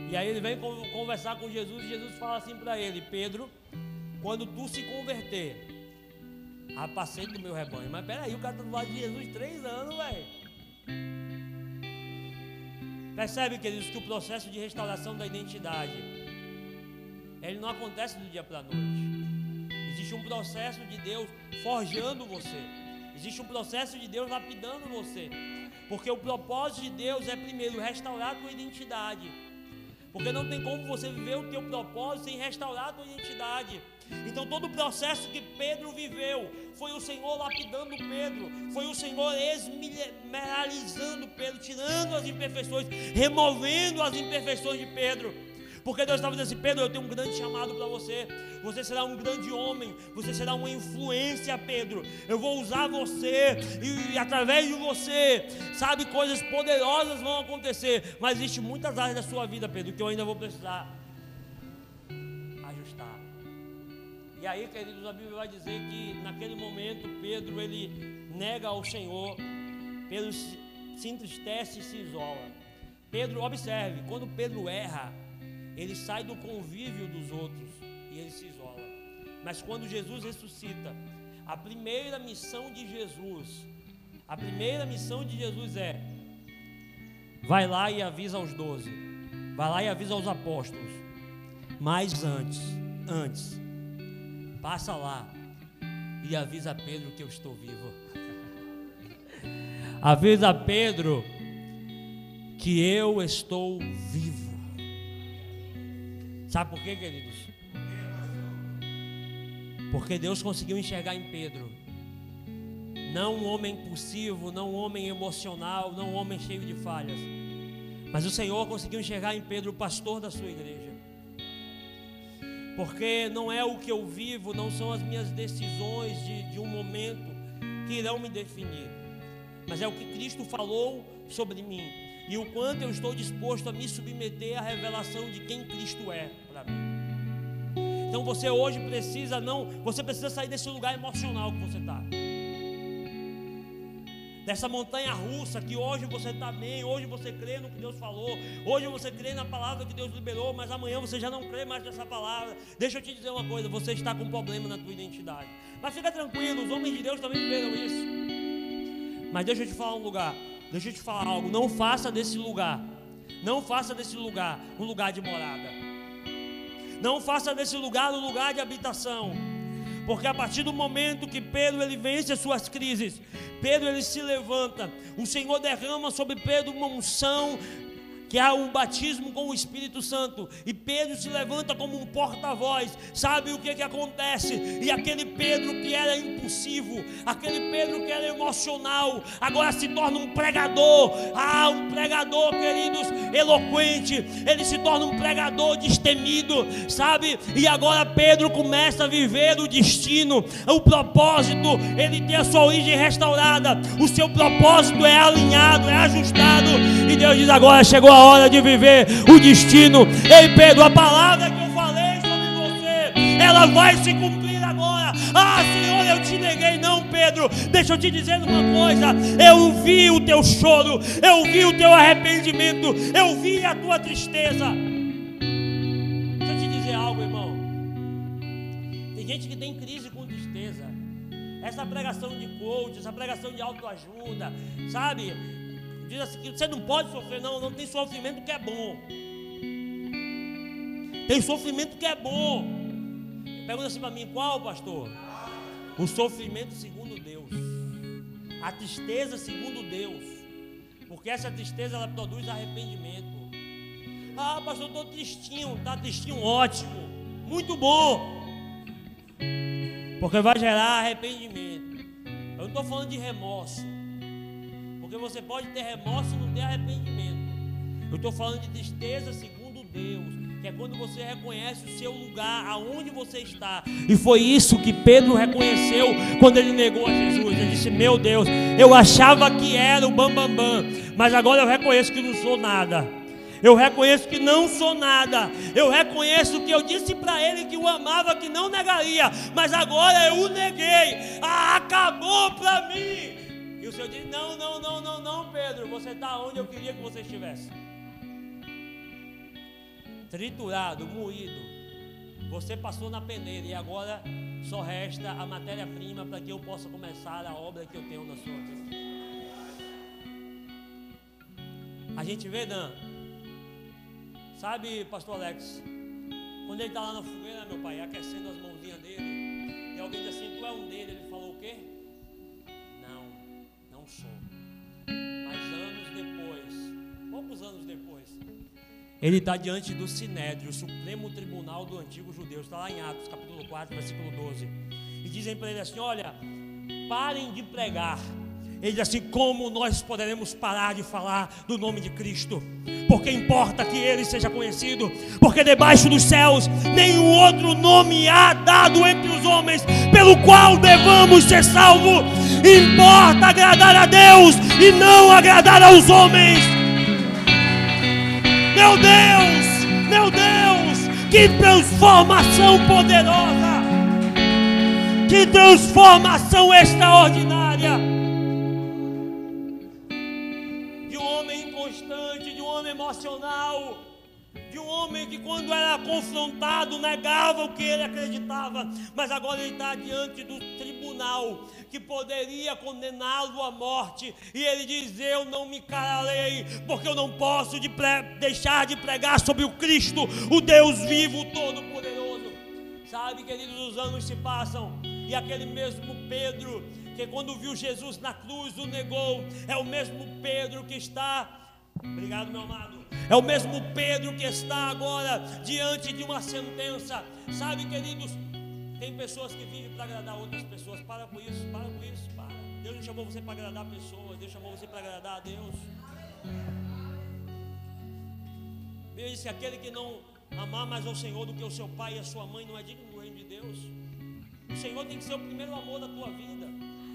e aí ele vem conversar com Jesus, e Jesus fala assim para ele: Pedro, quando tu se converter, apacenta do meu rebanho. Mas peraí, o cara está do lado de Jesus 3 anos, velho. Percebe, queridos, que o processo de restauração da identidade, ele não acontece do dia para a noite. Existe um processo de Deus forjando você. Existe um processo de Deus lapidando você. Porque o propósito de Deus é primeiro restaurar a tua identidade. Porque não tem como você viver o teu propósito sem restaurar a tua identidade. Então todo o processo que Pedro viveu foi o Senhor lapidando Pedro, foi o Senhor esmineralizando Pedro, tirando as imperfeições, removendo as imperfeições de Pedro. Porque Deus estava dizendo assim: Pedro, eu tenho um grande chamado para você. Você será um grande homem. Você será uma influência, Pedro. Eu vou usar você. E através de você, sabe, coisas poderosas vão acontecer. Mas existem muitas áreas da sua vida, Pedro, que eu ainda vou precisar ajustar. E aí, queridos, a Bíblia vai dizer que naquele momento Pedro, ele nega ao Senhor. Pedro se entristece e se isola. Pedro, observe, quando Pedro erra, ele sai do convívio dos outros e ele se isola. Mas quando Jesus ressuscita, a primeira missão de Jesus é: vai lá e avisa aos 12, vai lá e avisa aos apóstolos. Mas antes, passa lá e avisa a Pedro que eu estou vivo. Avisa a Pedro que eu estou vivo. Sabe por quê, queridos? Porque Deus conseguiu enxergar em Pedro, não um homem impulsivo, não um homem emocional, não um homem cheio de falhas, mas o Senhor conseguiu enxergar em Pedro o pastor da sua igreja. Porque não é o que eu vivo, não são as minhas decisões de um momento que irão me definir, mas é o que Cristo falou sobre mim. E o quanto eu estou disposto a me submeter à revelação de quem Cristo é para mim. Então você hoje precisa sair desse lugar emocional que você está. Dessa montanha russa que hoje você está bem, hoje você crê no que Deus falou, hoje você crê na palavra que Deus liberou, mas amanhã você já não crê mais nessa palavra. Deixa eu te dizer uma coisa, você está com um problema na tua identidade. Mas fica tranquilo, os homens de Deus também viveram isso. Mas deixa eu te falar algo, não faça desse lugar um lugar de morada. Não faça desse lugar um lugar de habitação. Porque a partir do momento que Pedro ele vence as suas crises, Pedro ele se levanta, o Senhor derrama sobre Pedro uma unção, que é o batismo com o Espírito Santo, e Pedro se levanta como um porta-voz. Sabe o que acontece? E aquele Pedro que era impulsivo, aquele Pedro que era emocional, agora se torna um pregador. Um pregador, queridos, eloquente. Ele se torna um pregador destemido, sabe? E agora Pedro começa a viver o destino, o propósito. Ele tem a sua origem restaurada, o seu propósito é alinhado, é ajustado. E Deus diz: agora chegou a hora de viver o destino. Ei, Pedro, a palavra que eu falei sobre você, ela vai se cumprir agora. Ah, Senhor, eu te neguei. Não, Pedro, deixa eu te dizer uma coisa. Eu vi o teu choro, eu vi o teu arrependimento, eu vi a tua tristeza. Deixa eu te dizer algo, irmão. Tem gente que tem crise com tristeza. Essa pregação de coach, essa pregação de autoajuda, sabe? Diz assim que você não pode sofrer. Não tem sofrimento que é bom. Tem sofrimento que é bom. Pergunta assim para mim: qual, pastor? O sofrimento segundo Deus, a tristeza segundo Deus, porque essa tristeza ela produz arrependimento. Ah, pastor, eu estou tristinho. Tá tristinho, ótimo, muito bom, porque vai gerar arrependimento. Eu não estou falando de remorso, porque você pode ter remorso e não ter arrependimento. Eu estou falando de tristeza segundo Deus, que é quando você reconhece o seu lugar, aonde você está. E foi isso que Pedro reconheceu quando ele negou a Jesus. Ele disse: meu Deus, eu achava que era o bambambam, mas agora eu reconheço que não sou nada. Eu reconheço que não sou nada. Eu reconheço que eu disse para ele que o amava, que não negaria, mas agora eu o neguei. Ah, acabou para mim. E o Senhor disse: não, Pedro, você está onde eu queria que você estivesse. Triturado, moído. Você passou na peneira e agora só resta a matéria-prima para que eu possa começar a obra que eu tenho na sua vida. A gente vê, Dan, sabe, pastor Alex, quando ele está lá na fogueira, meu pai, aquecendo as mãozinhas dele, e alguém diz assim: tu é um dele. Ele falou o quê? Não sou. Mas anos depois, poucos anos depois, ele está diante do Sinédrio, o Supremo Tribunal do Antigo Judeu. Está lá em Atos, capítulo 4, versículo 12. E dizem para ele assim: olha, parem de pregar. Ele diz assim: como nós poderemos parar de falar do nome de Cristo? Porque importa que Ele seja conhecido, porque debaixo dos céus nenhum outro nome há dado entre os homens pelo qual devamos ser salvos. Importa agradar a Deus e não agradar aos homens. Meu Deus, que transformação poderosa, que transformação extraordinária. De um homem inconstante, de um homem emocional, de um homem que quando era confrontado negava o que ele acreditava, mas agora ele está diante do tribunal que poderia condená-lo à morte, e ele diz: eu não me calarei, porque eu não posso deixar de pregar sobre o Cristo, o Deus vivo, todo-poderoso. Sabe, queridos, os anos se passam, e aquele mesmo Pedro que quando viu Jesus na cruz o negou, é o mesmo Pedro que está, obrigado meu amado, é o mesmo Pedro que está agora diante de uma sentença. Sabe, queridos, tem pessoas que vivem para agradar outras pessoas. Para com isso. Deus não chamou você para agradar pessoas, Deus chamou você para agradar a Deus. Deus disse que aquele que não amar mais ao Senhor do que o seu pai e a sua mãe não é digno do reino de Deus. O Senhor tem que ser o primeiro amor da tua vida.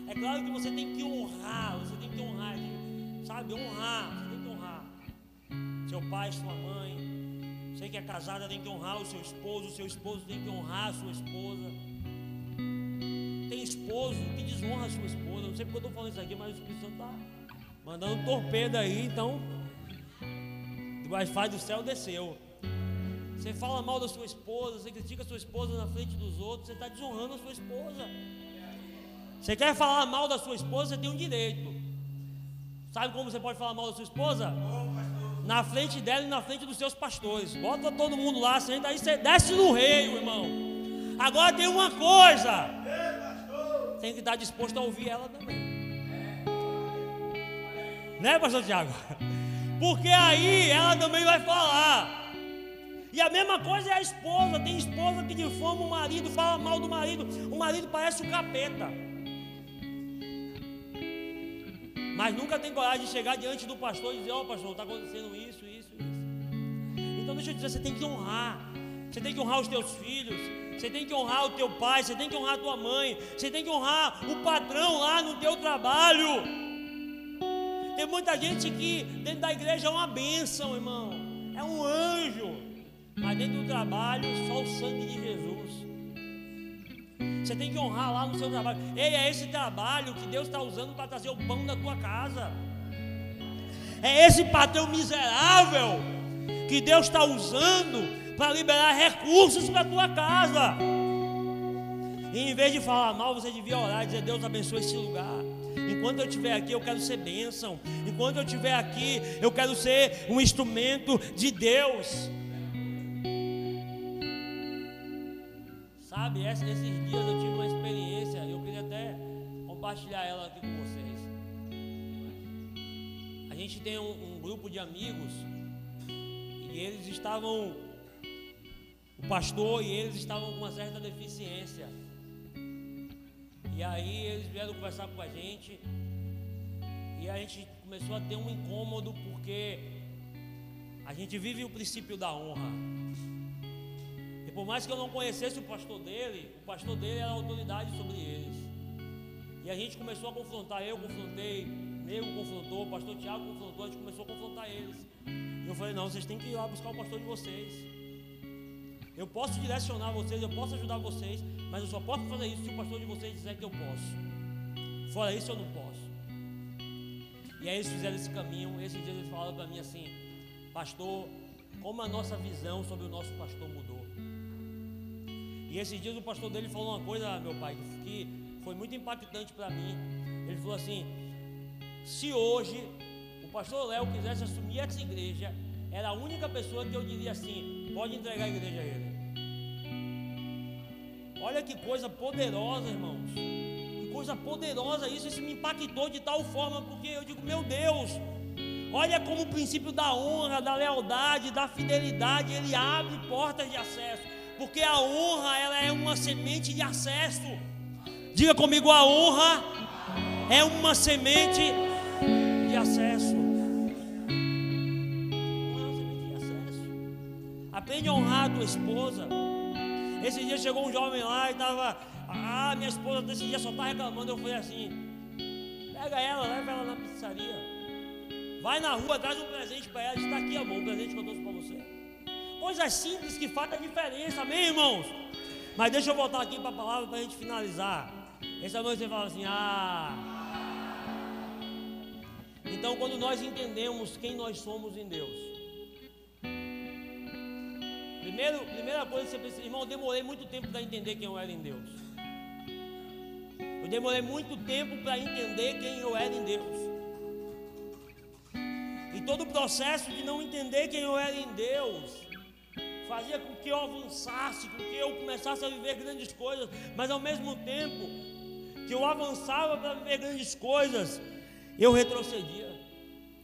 É claro que você tem que honrar, sabe, honrar, você tem que honrar seu pai, sua mãe. Você que é casada tem que honrar o seu esposo tem que honrar a sua esposa. Tem esposo que desonra a sua esposa. Não sei porque eu estou falando isso aqui, mas o Espírito Santo está mandando torpedo aí, então o Wi-Fi do céu desceu. Você fala mal da sua esposa, você critica a sua esposa na frente dos outros, você está desonrando a sua esposa. Você quer falar mal da sua esposa, você tem um direito. Sabe como você pode falar mal da sua esposa? Na frente dela e na frente dos seus pastores. Bota todo mundo lá, senta aí, você desce no reino, irmão. Agora tem uma coisa, tem que estar disposto a ouvir ela também. Né, pastor Tiago? Porque aí ela também vai falar. E a mesma coisa é a esposa. Tem esposa que difama o marido, fala mal do marido. O marido parece um capeta, mas nunca tem coragem de chegar diante do pastor e dizer: ó, pastor, está acontecendo isso. Então deixa eu dizer, você tem que honrar. Você tem que honrar os teus filhos, você tem que honrar o teu pai, você tem que honrar a tua mãe, você tem que honrar o patrão lá no teu trabalho. Tem muita gente que dentro da igreja é uma bênção, irmão, é um anjo, mas dentro do trabalho só o sangue de Jesus. Você tem que honrar lá no seu trabalho. Ei, é esse trabalho que Deus está usando para trazer o pão da tua casa. É esse patrão miserável que Deus está usando para liberar recursos para a tua casa. E em vez de falar mal, você devia orar e dizer: Deus abençoe esse lugar. Enquanto eu estiver aqui, eu quero ser bênção. Enquanto eu estiver aqui, eu quero ser um instrumento de Deus. Sabe, esses dias eu tive uma experiência, eu queria até compartilhar ela aqui com vocês. A gente tem um grupo de amigos e eles estavam, o pastor e eles estavam com uma certa deficiência. E aí eles vieram conversar com a gente e a gente começou a ter um incômodo porque a gente vive o princípio da honra. E por mais que eu não conhecesse o pastor dele era a autoridade sobre eles. E a gente começou a confrontar, eu confrontei, Nego confrontou, o pastor Tiago confrontou, a gente começou a confrontar eles. E eu falei: não, vocês têm que ir lá buscar o pastor de vocês. Eu posso direcionar vocês, eu posso ajudar vocês, mas eu só posso fazer isso se o pastor de vocês disser que eu posso. Fora isso eu não posso. E aí eles fizeram esse caminho. Esses dias eles falaram para mim assim: pastor, como a nossa visão sobre o nosso pastor mudou. E esses dias o pastor dele falou uma coisa, meu pai, que foi muito impactante para mim. Ele falou assim: se hoje o pastor Léo quisesse assumir essa igreja, era a única pessoa que eu diria assim: pode entregar a igreja a ele. Olha que coisa poderosa, irmãos. Que coisa poderosa isso. Isso me impactou de tal forma, porque eu digo: meu Deus, olha como o princípio da honra, da lealdade, da fidelidade, ele abre portas de acesso. Porque a honra, ela é uma semente de acesso. Diga comigo: a honra é uma semente de acesso. Aprende a honrar a tua esposa. Esse dia chegou um jovem lá e estava: minha esposa desse dia só está reclamando. Eu falei assim: pega ela, leva ela na pizzaria, vai na rua, traz um presente para ela. Está aqui, amor, um presente que eu trouxe para você. Coisas simples que fazem a diferença, amém, irmãos? Mas deixa eu voltar aqui para a palavra para a gente finalizar. Essa noite você fala assim: então quando nós entendemos quem nós somos em Deus, primeira coisa que você precisa, irmão, eu demorei muito tempo para entender quem eu era em Deus. Eu demorei muito tempo para entender quem eu era em Deus. E todo o processo de não entender quem eu era em Deus fazia com que eu avançasse, com que eu começasse a viver grandes coisas. Mas ao mesmo tempo que eu avançava para viver grandes coisas, eu retrocedia.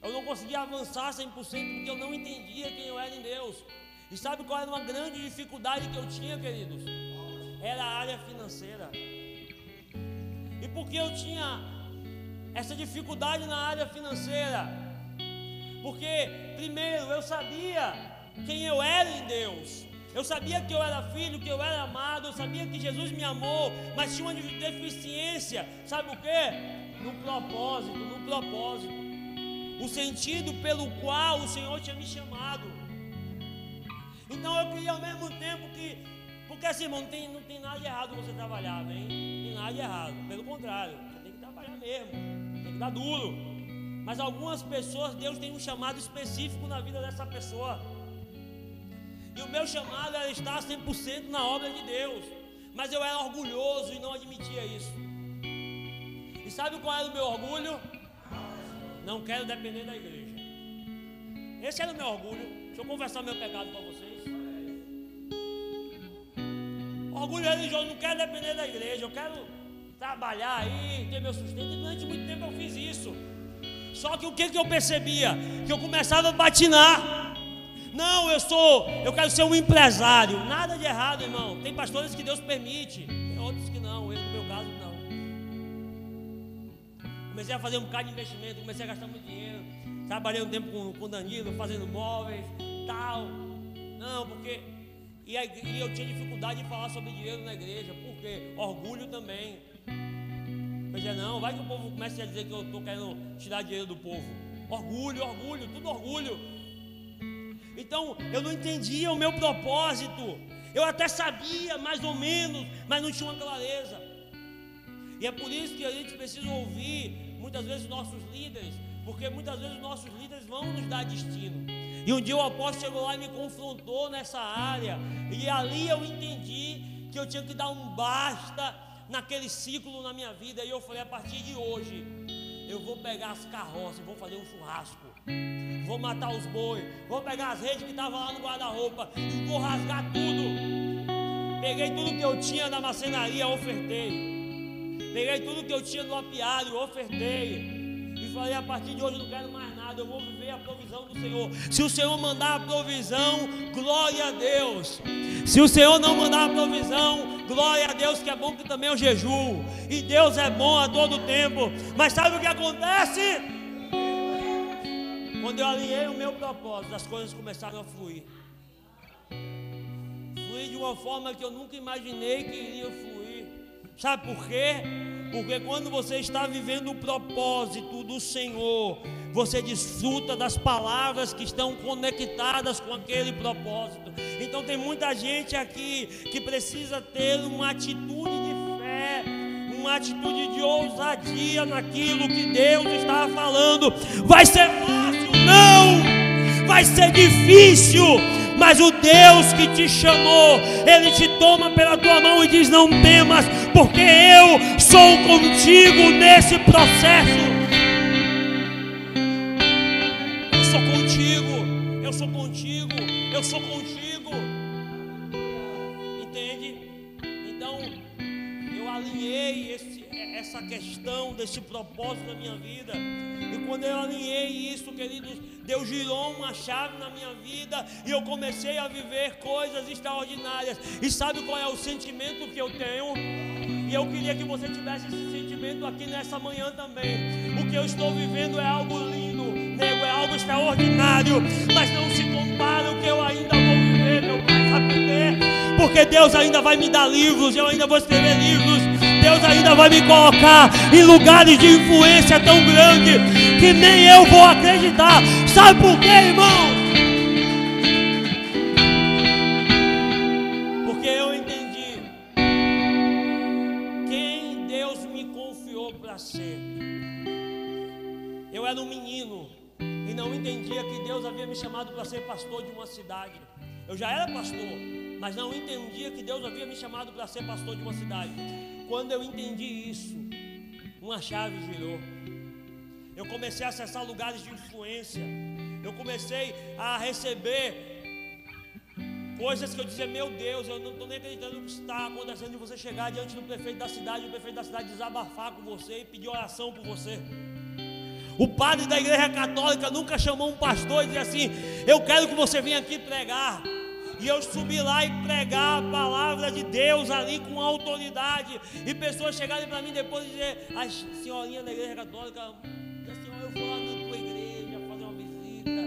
Eu não conseguia avançar 100% porque eu não entendia quem eu era em Deus. E sabe qual era uma grande dificuldade que eu tinha, queridos? Era a área financeira. E por que eu tinha essa dificuldade na área financeira? Porque, primeiro, eu sabia quem eu era em Deus. Eu sabia que eu era filho, que eu era amado. Eu sabia que Jesus me amou, mas tinha uma deficiência. Sabe o quê? No propósito. O sentido pelo qual o Senhor tinha me chamado. Então eu queria ao mesmo tempo que... Porque assim, irmão, não tem nada de errado você trabalhar, né? Não tem nada de errado. Pelo contrário, você tem que trabalhar mesmo. Tem que dar duro. Mas algumas pessoas, Deus tem um chamado específico na vida dessa pessoa. E o meu chamado era estar 100% na obra de Deus. Mas eu era orgulhoso e não admitia isso. E sabe qual era o meu orgulho? Não quero depender da igreja. Esse era o meu orgulho. Deixa eu confessar meu pecado para vocês. Orgulho religioso, não quero depender da igreja. Eu quero trabalhar aí, ter meu sustento. E durante muito tempo eu fiz isso. Só que o que eu percebia? Que eu começava a patinar. Não, eu quero ser um empresário. Nada de errado, irmão. Tem pastores que Deus permite, tem outros que não. Eu, no meu caso, não. Comecei a fazer um bocado de investimento, comecei a gastar muito dinheiro. Trabalhei um tempo com o Danilo, fazendo móveis, tal. Não, porque... E eu tinha dificuldade de falar sobre dinheiro na igreja. Por quê? Orgulho também. Eu dizia: não, vai que o povo comece a dizer que eu estou querendo tirar dinheiro do povo. Orgulho, orgulho, tudo orgulho. Então eu não entendia o meu propósito. Eu até sabia mais ou menos, mas não tinha uma clareza. E é por isso que a gente precisa ouvir muitas vezes os nossos líderes, porque muitas vezes os nossos líderes vão nos dar destino. E um dia o apóstolo chegou lá e me confrontou nessa área, e ali eu entendi que eu tinha que dar um basta naquele ciclo na minha vida. E eu falei: a partir de hoje eu vou pegar as carroças, vou fazer um churrasco, vou matar os bois, vou pegar as redes que estavam lá no guarda-roupa e vou rasgar tudo. Peguei tudo que eu tinha na marcenaria, ofertei. Peguei tudo que eu tinha no apiário, ofertei. E falei: a partir de hoje eu não quero mais nada, eu vou viver a provisão do Senhor. Se o Senhor mandar a provisão, glória a Deus. Se o Senhor não mandar a provisão, glória a Deus, que é bom, que também é o jejum. E Deus é bom a todo tempo. Mas sabe o que acontece? Quando eu alinhei o meu propósito, as coisas começaram a fluir. Fluir de uma forma que eu nunca imaginei que iria fluir. Sabe por quê? Porque quando você está vivendo o propósito do Senhor, você desfruta das palavras que estão conectadas com aquele propósito. Então tem muita gente aqui que precisa ter uma atitude de fé, uma atitude de ousadia naquilo que Deus está falando. Vai ser fácil? Não! Vai ser difícil, mas o Deus que te chamou, Ele te toma pela tua mão e diz: não temas, porque eu sou contigo nesse processo. Eu sou contigo, eu sou contigo, eu sou contigo. Entende? Então, eu alinhei essa questão desse propósito na minha vida. E quando eu alinhei isso, queridos, Deus girou uma chave na minha vida e eu comecei a viver coisas extraordinárias. E sabe qual é o sentimento que eu tenho? E eu queria que você tivesse esse sentimento aqui nessa manhã também. O que eu estou vivendo é algo lindo, nego, é algo extraordinário, mas não se compara ao que eu ainda vou viver, meu Pai. Sabe por quê? Porque Deus ainda vai me dar livros, eu ainda vou escrever livros. Deus ainda vai me colocar em lugares de influência tão grande que nem eu vou acreditar. Sabe por quê, irmão? Porque eu entendi quem Deus me confiou para ser. Eu era um menino e não entendia que Deus havia me chamado para ser pastor de uma cidade. Eu já era pastor, mas não entendia que Deus havia me chamado para ser pastor de uma cidade. Quando eu entendi isso, uma chave girou. Eu comecei a acessar lugares de influência. Eu comecei a receber coisas que eu dizia: meu Deus, eu não estou nem acreditando no que está acontecendo, de você chegar diante do prefeito da cidade, e o prefeito da cidade desabafar com você e pedir oração por você. O padre da igreja católica nunca chamou um pastor e disse assim: eu quero que você venha aqui pregar. E eu subi lá e pregar a palavra de Deus ali com autoridade. E pessoas chegarem para mim depois e dizer: a senhorinha da igreja católica, a senhora, eu vou lá na tua igreja fazer uma visita.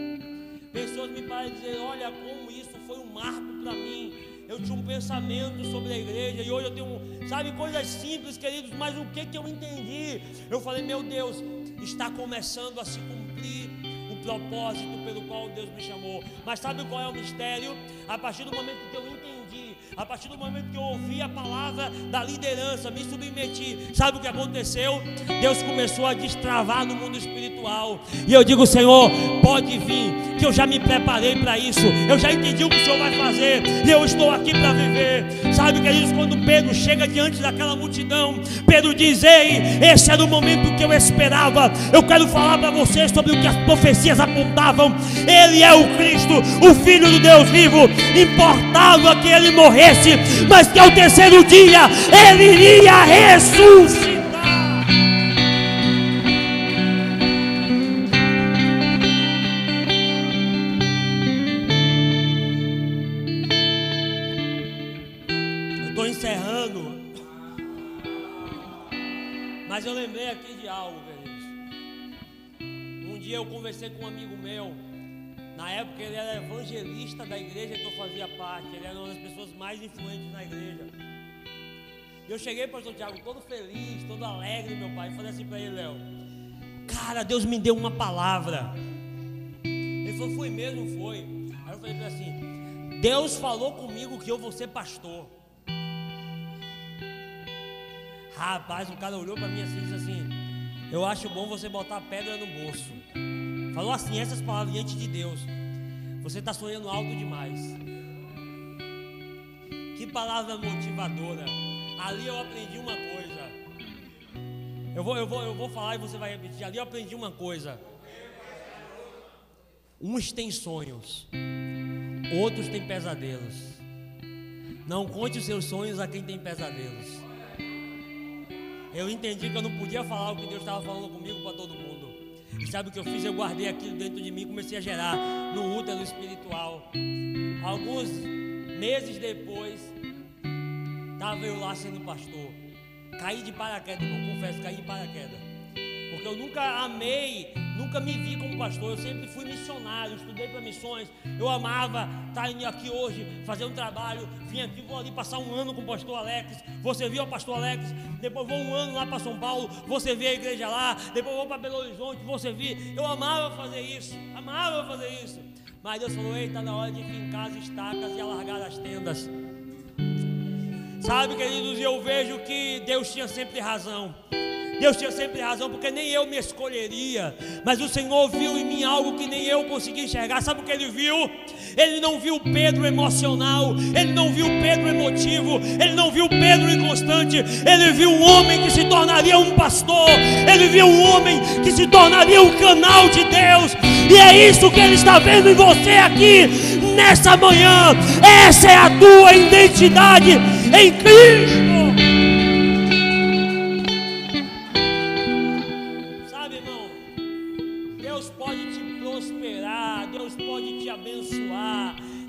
Pessoas me param dizer: olha como isso foi um marco para mim. Eu tinha um pensamento sobre a igreja e hoje eu tenho, sabe, coisas simples, queridos, mas o que eu entendi? Eu falei: meu Deus, está começando a se cumprir o propósito pelo qual Deus me chamou. Mas sabe qual é o mistério? A partir do momento que eu entendi, a partir do momento que eu ouvi a palavra da liderança, me submeti, sabe o que aconteceu? Deus começou a destravar no mundo espiritual. E eu digo: Senhor, pode vir, que eu já me preparei para isso. Eu já entendi o que o Senhor vai fazer e eu estou aqui para viver. Sabe, queridos, quando Pedro chega diante daquela multidão, Pedro diz: ei, esse era o momento que eu esperava. Eu quero falar para vocês sobre o que as profecias apontavam. Ele é o Cristo, o Filho do Deus vivo. Importava que ele morresse, mas que ao terceiro dia ele iria ressuscitar. Eu estou encerrando, mas eu lembrei aqui de algo, queridos. Um dia eu conversei com um amigo meu. Na época ele era evangelista da igreja que eu fazia parte. Ele era uma das pessoas mais influentes na igreja. E eu cheguei para o pastor Tiago todo feliz, todo alegre, meu pai. E falei assim para ele: Léo, cara, Deus me deu uma palavra. Ele falou, foi mesmo? Foi. Aí eu falei pra ele assim, Deus falou comigo que eu vou ser pastor. Rapaz, o cara olhou pra mim assim e disse assim, eu acho bom você botar pedra no bolso. Falou assim, essas palavras diante de Deus. Você está sonhando alto demais. Que palavra motivadora. Ali eu aprendi uma coisa. Eu vou falar e você vai repetir. Ali eu aprendi uma coisa. Uns têm sonhos, outros têm pesadelos. Não conte os seus sonhos a quem tem pesadelos. Eu entendi que eu não podia falar o que Deus estava falando comigo para todo mundo. E sabe o que eu fiz? Eu guardei aquilo dentro de mim e comecei a gerar no útero espiritual. Alguns meses depois, estava eu lá sendo pastor. Caí de paraquedas, irmão, confesso, caí de paraquedas. Porque eu nunca amei, nunca me vi como pastor. Eu sempre fui missionário, estudei para missões. Eu amava estar aqui hoje, fazer um trabalho. Vim aqui, vou ali passar um ano com o pastor Alex. Vou servir ao pastor Alex. Depois vou um ano lá para São Paulo, vou servir a igreja lá. Depois vou para Belo Horizonte, vou servir. Eu amava fazer isso, amava fazer isso. Mas Deus falou, ei, está na hora de fincar as estacas e alargar as tendas. Sabe, queridos, eu vejo que Deus tinha sempre razão. Deus tinha sempre razão, porque nem eu me escolheria, mas o Senhor viu em mim algo que nem eu consegui enxergar. Sabe o que Ele viu? Ele não viu Pedro emocional, Ele não viu Pedro emotivo, Ele não viu Pedro inconstante. Ele viu um homem que se tornaria um pastor, Ele viu um homem que se tornaria um canal de Deus. E é isso que Ele está vendo em você aqui, nessa manhã. Essa é a tua identidade em Cristo.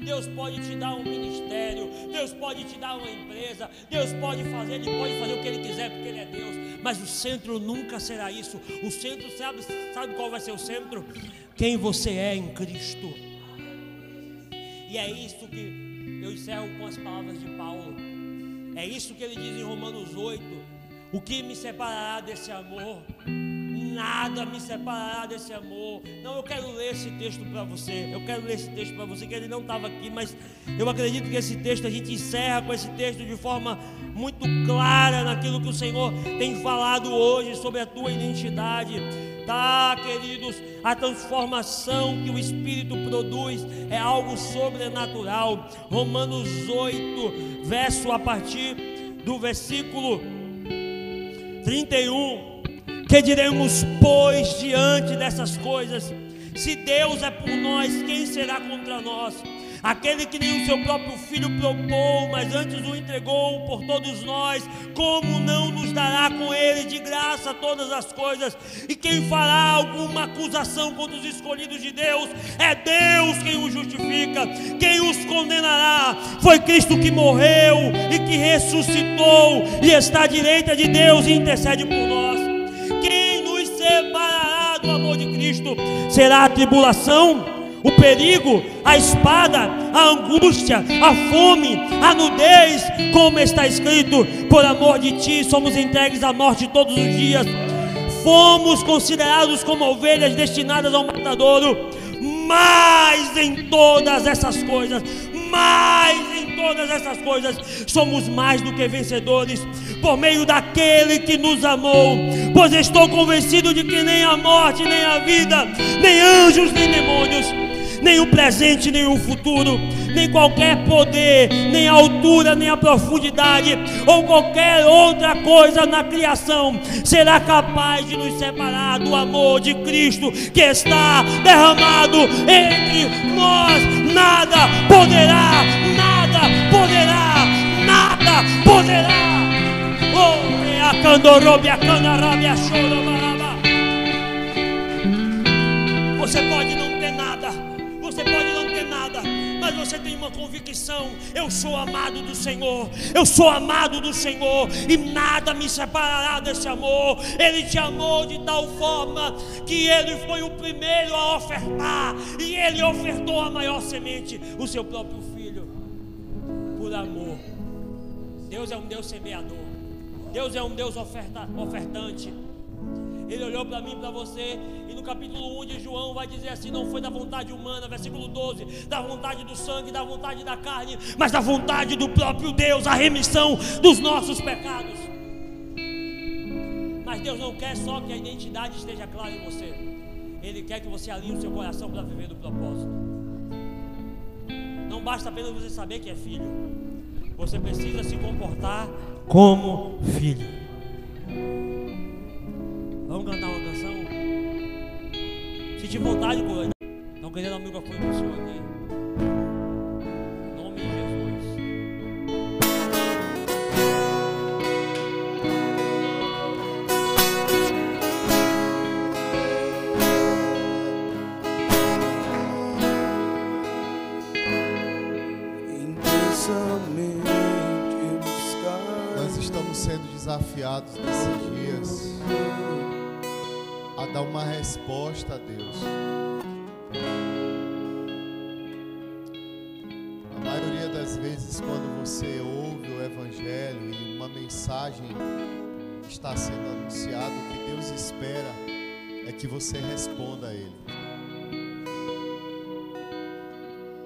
Deus pode te dar um ministério, Deus pode te dar uma empresa, Deus pode fazer, Ele pode fazer o que Ele quiser, porque Ele é Deus. Mas o centro nunca será isso. O centro, sabe qual vai ser o centro? Quem você é em Cristo. E é isso que eu encerro com as palavras de Paulo. É isso que ele diz em Romanos 8. O que me separará desse amor? Nada me separará desse amor. Não, eu quero ler esse texto para você. Eu quero ler esse texto para você, que ele não estava aqui, mas eu acredito que esse texto, a gente encerra com esse texto de forma muito clara naquilo que o Senhor tem falado hoje sobre a tua identidade. Tá, queridos, a transformação que o Espírito produz é algo sobrenatural. Romanos 8, verso a partir do versículo 31. Que diremos, pois, diante dessas coisas? Se Deus é por nós, quem será contra nós? Aquele que nem o seu próprio Filho propôs, mas antes o entregou por todos nós, como não nos dará com Ele de graça todas as coisas? E quem fará alguma acusação contra os escolhidos de Deus? É Deus quem os justifica. Quem os condenará? Foi Cristo que morreu e que ressuscitou e está à direita de Deus e intercede por nós. Quem nos separará do amor de Cristo? Será a tribulação, o perigo, a espada, a angústia, a fome, a nudez? Como está escrito, por amor de ti somos entregues à morte todos os dias. Fomos considerados como ovelhas destinadas ao matadouro. Mas em todas essas coisas, somos mais do que vencedores por meio daquele que nos amou. Pois estou convencido de que nem a morte, nem a vida, nem anjos, nem demônios, nem o presente, nem o futuro, nem qualquer poder, nem a altura, nem a profundidade, ou qualquer outra coisa na criação será capaz de nos separar do amor de Cristo que está derramado entre nós. Nada poderá. Você pode não ter nada, mas você tem uma convicção: eu sou amado do Senhor, e nada me separará desse amor. Ele te amou de tal forma que Ele foi o primeiro a ofertar, e Ele ofertou a maior semente, o seu próprio Filho, por amor. Deus é um Deus semeador, Deus é um Deus ofertante. Ele olhou para mim e para você, e no capítulo 1 de João vai dizer assim: não foi da vontade humana, versículo 12, da vontade do sangue, da vontade da carne, mas da vontade do próprio Deus, a remissão dos nossos pecados. Mas Deus não quer só que a identidade esteja clara em você, Ele quer que você alinhe o seu coração para viver do propósito. Não basta apenas você saber que é filho, você precisa se comportar como filho. Vamos cantar uma canção? Sente vontade, coisa. Estão querendo dar o microfone para o senhor aqui. Em nome de Jesus. Nós estamos sendo desafiados nesses dias a dar uma resposta a Deus. A maioria das vezes, quando você ouve o Evangelho e uma mensagem está sendo anunciada, o que Deus espera é que você responda a Ele.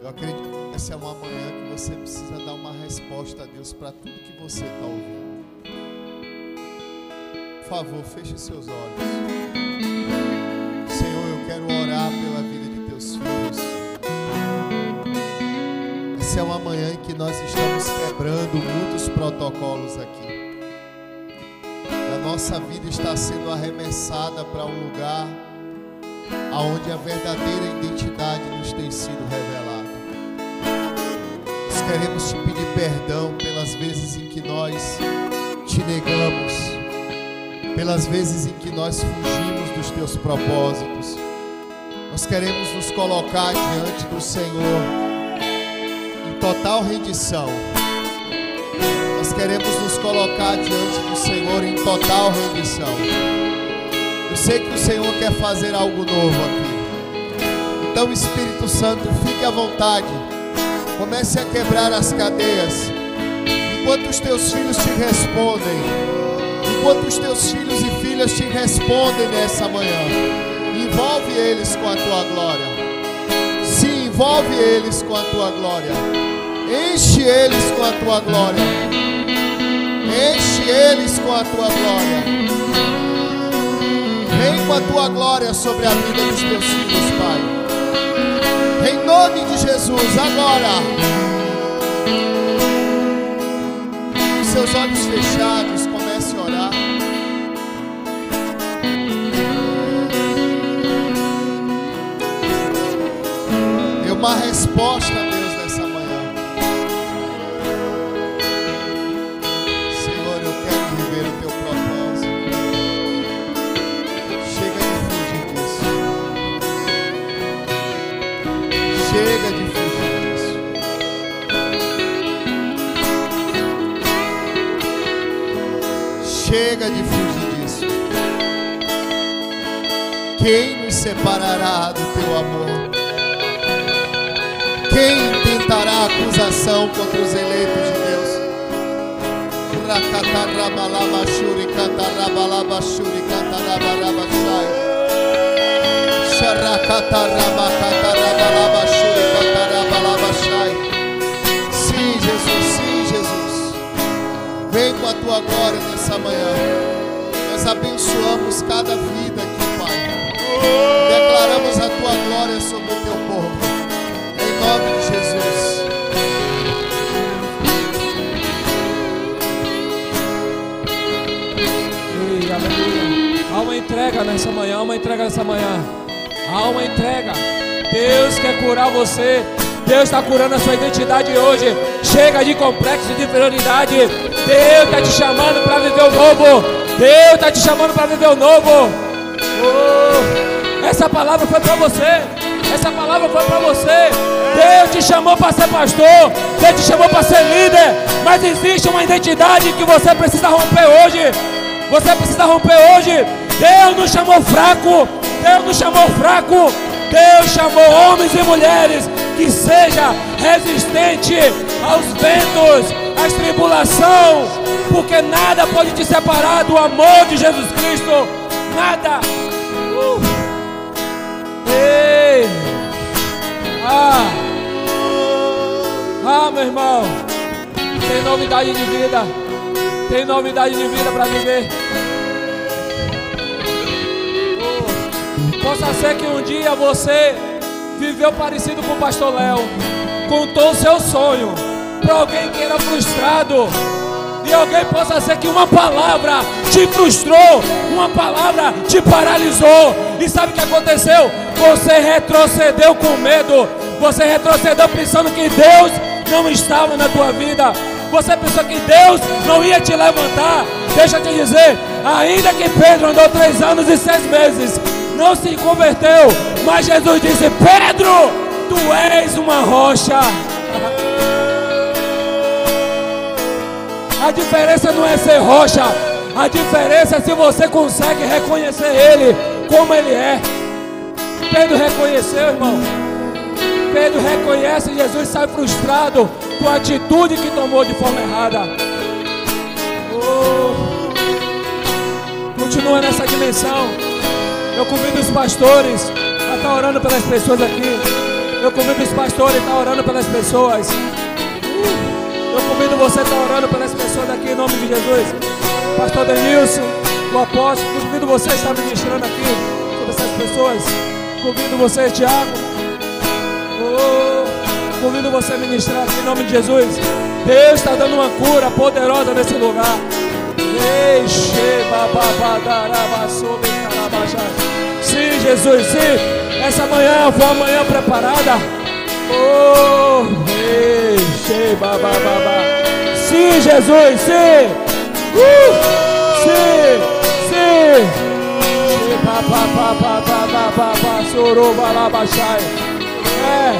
Eu acredito que essa é uma manhã que você precisa dar uma resposta a Deus para tudo que você está ouvindo. Por favor, feche seus olhos. Senhor, eu quero orar pela vida de teus filhos. Essa é uma manhã em que nós estamos quebrando muitos protocolos aqui. A nossa vida está sendo arremessada para um lugar onde a verdadeira identidade nos tem sido revelada. Nós queremos te pedir perdão pelas vezes em que nós te negamos, pelas vezes em que nós fugimos dos teus propósitos. Nós queremos nos colocar diante do Senhor em total rendição. Nós queremos nos colocar diante do Senhor em total rendição. Eu sei que o Senhor quer fazer algo novo aqui. Então, Espírito Santo, fique à vontade. Comece a quebrar as cadeias. Enquanto os teus filhos te respondem, enquanto os teus filhos e filhas te respondem nessa manhã, envolve eles com a tua glória. Sim, envolve eles com a tua glória. Enche eles com a tua glória. Enche eles com a tua glória. Vem com a tua glória sobre a vida dos teus filhos, Pai. Em nome de Jesus, agora. Com seus olhos fechados, comece a orar. Dê uma resposta a Deus nessa manhã. Senhor, eu quero viver o teu propósito. Chega de fugir disso. Chega de fugir disso. Chega de fugir disso. Quem nos separará do teu amor? Quem tentará acusação contra os eleitos de Deus? Rakatarabalabaxuri, catarabalabaxuri, catarabarabachai. Xarakatarabacatarabalabachuri, catarabalabachai. Sim, Jesus, sim, Jesus. Vem com a tua glória nessa manhã. Nós abençoamos cada vida aqui, Pai. Declaramos a tua glória sobre o teu povo. Em nome de Jesus. Ei, aleluia. Há uma entrega nessa manhã, há uma entrega nessa manhã. Há uma entrega. Deus quer curar você. Deus está curando a sua identidade hoje. Chega de complexo de inferioridade. Deus está te chamando para viver o novo. Deus está te chamando para viver o novo. Oh, essa palavra foi para você. Essa palavra foi para você. Deus te chamou para ser pastor. Deus te chamou para ser líder. Mas existe uma identidade que você precisa romper hoje. Você precisa romper hoje. Deus nos chamou fraco. Deus nos chamou fraco. Deus chamou homens e mulheres que seja resistente aos ventos, às tribulações, porque nada pode te separar do amor de Jesus Cristo. nada. Ei! Meu irmão, tem novidade de vida. Tem novidade de vida para viver. Possa ser que um dia você viveu parecido com o pastor Léo, contou o seu sonho para alguém que era frustrado, e alguém possa ser que uma palavra te frustrou, uma palavra te paralisou, e sabe o que aconteceu? Você retrocedeu com medo, você retrocedeu pensando que Deus não estava na tua vida, você pensou que Deus não ia te levantar. Deixa eu te dizer, ainda que Pedro andou 3 anos e 6 meses, não se converteu, mas Jesus disse: Pedro, tu és uma rocha. A diferença não é ser rocha, a diferença é se você consegue reconhecer Ele como Ele é. Pedro reconheceu, irmão. Pedro reconhece Jesus e sai frustrado com a atitude que tomou de forma errada. Continua nessa dimensão. Eu convido os pastores a estar orando pelas pessoas aqui. Eu convido os pastores a estar orando pelas pessoas. Eu convido você a estar orando pelas pessoas aqui em nome de Jesus. Pastor Denilson, o apóstolo, eu convido você a estar ministrando aqui sobre essas pessoas. Convido você, Tiago. Convido você a ministrar aqui em nome de Jesus. Deus está dando uma cura poderosa nesse lugar. Sim, Jesus, sim. Essa manhã foi uma manhã preparada. Sim, Jesus, sim. Sim, sim. É.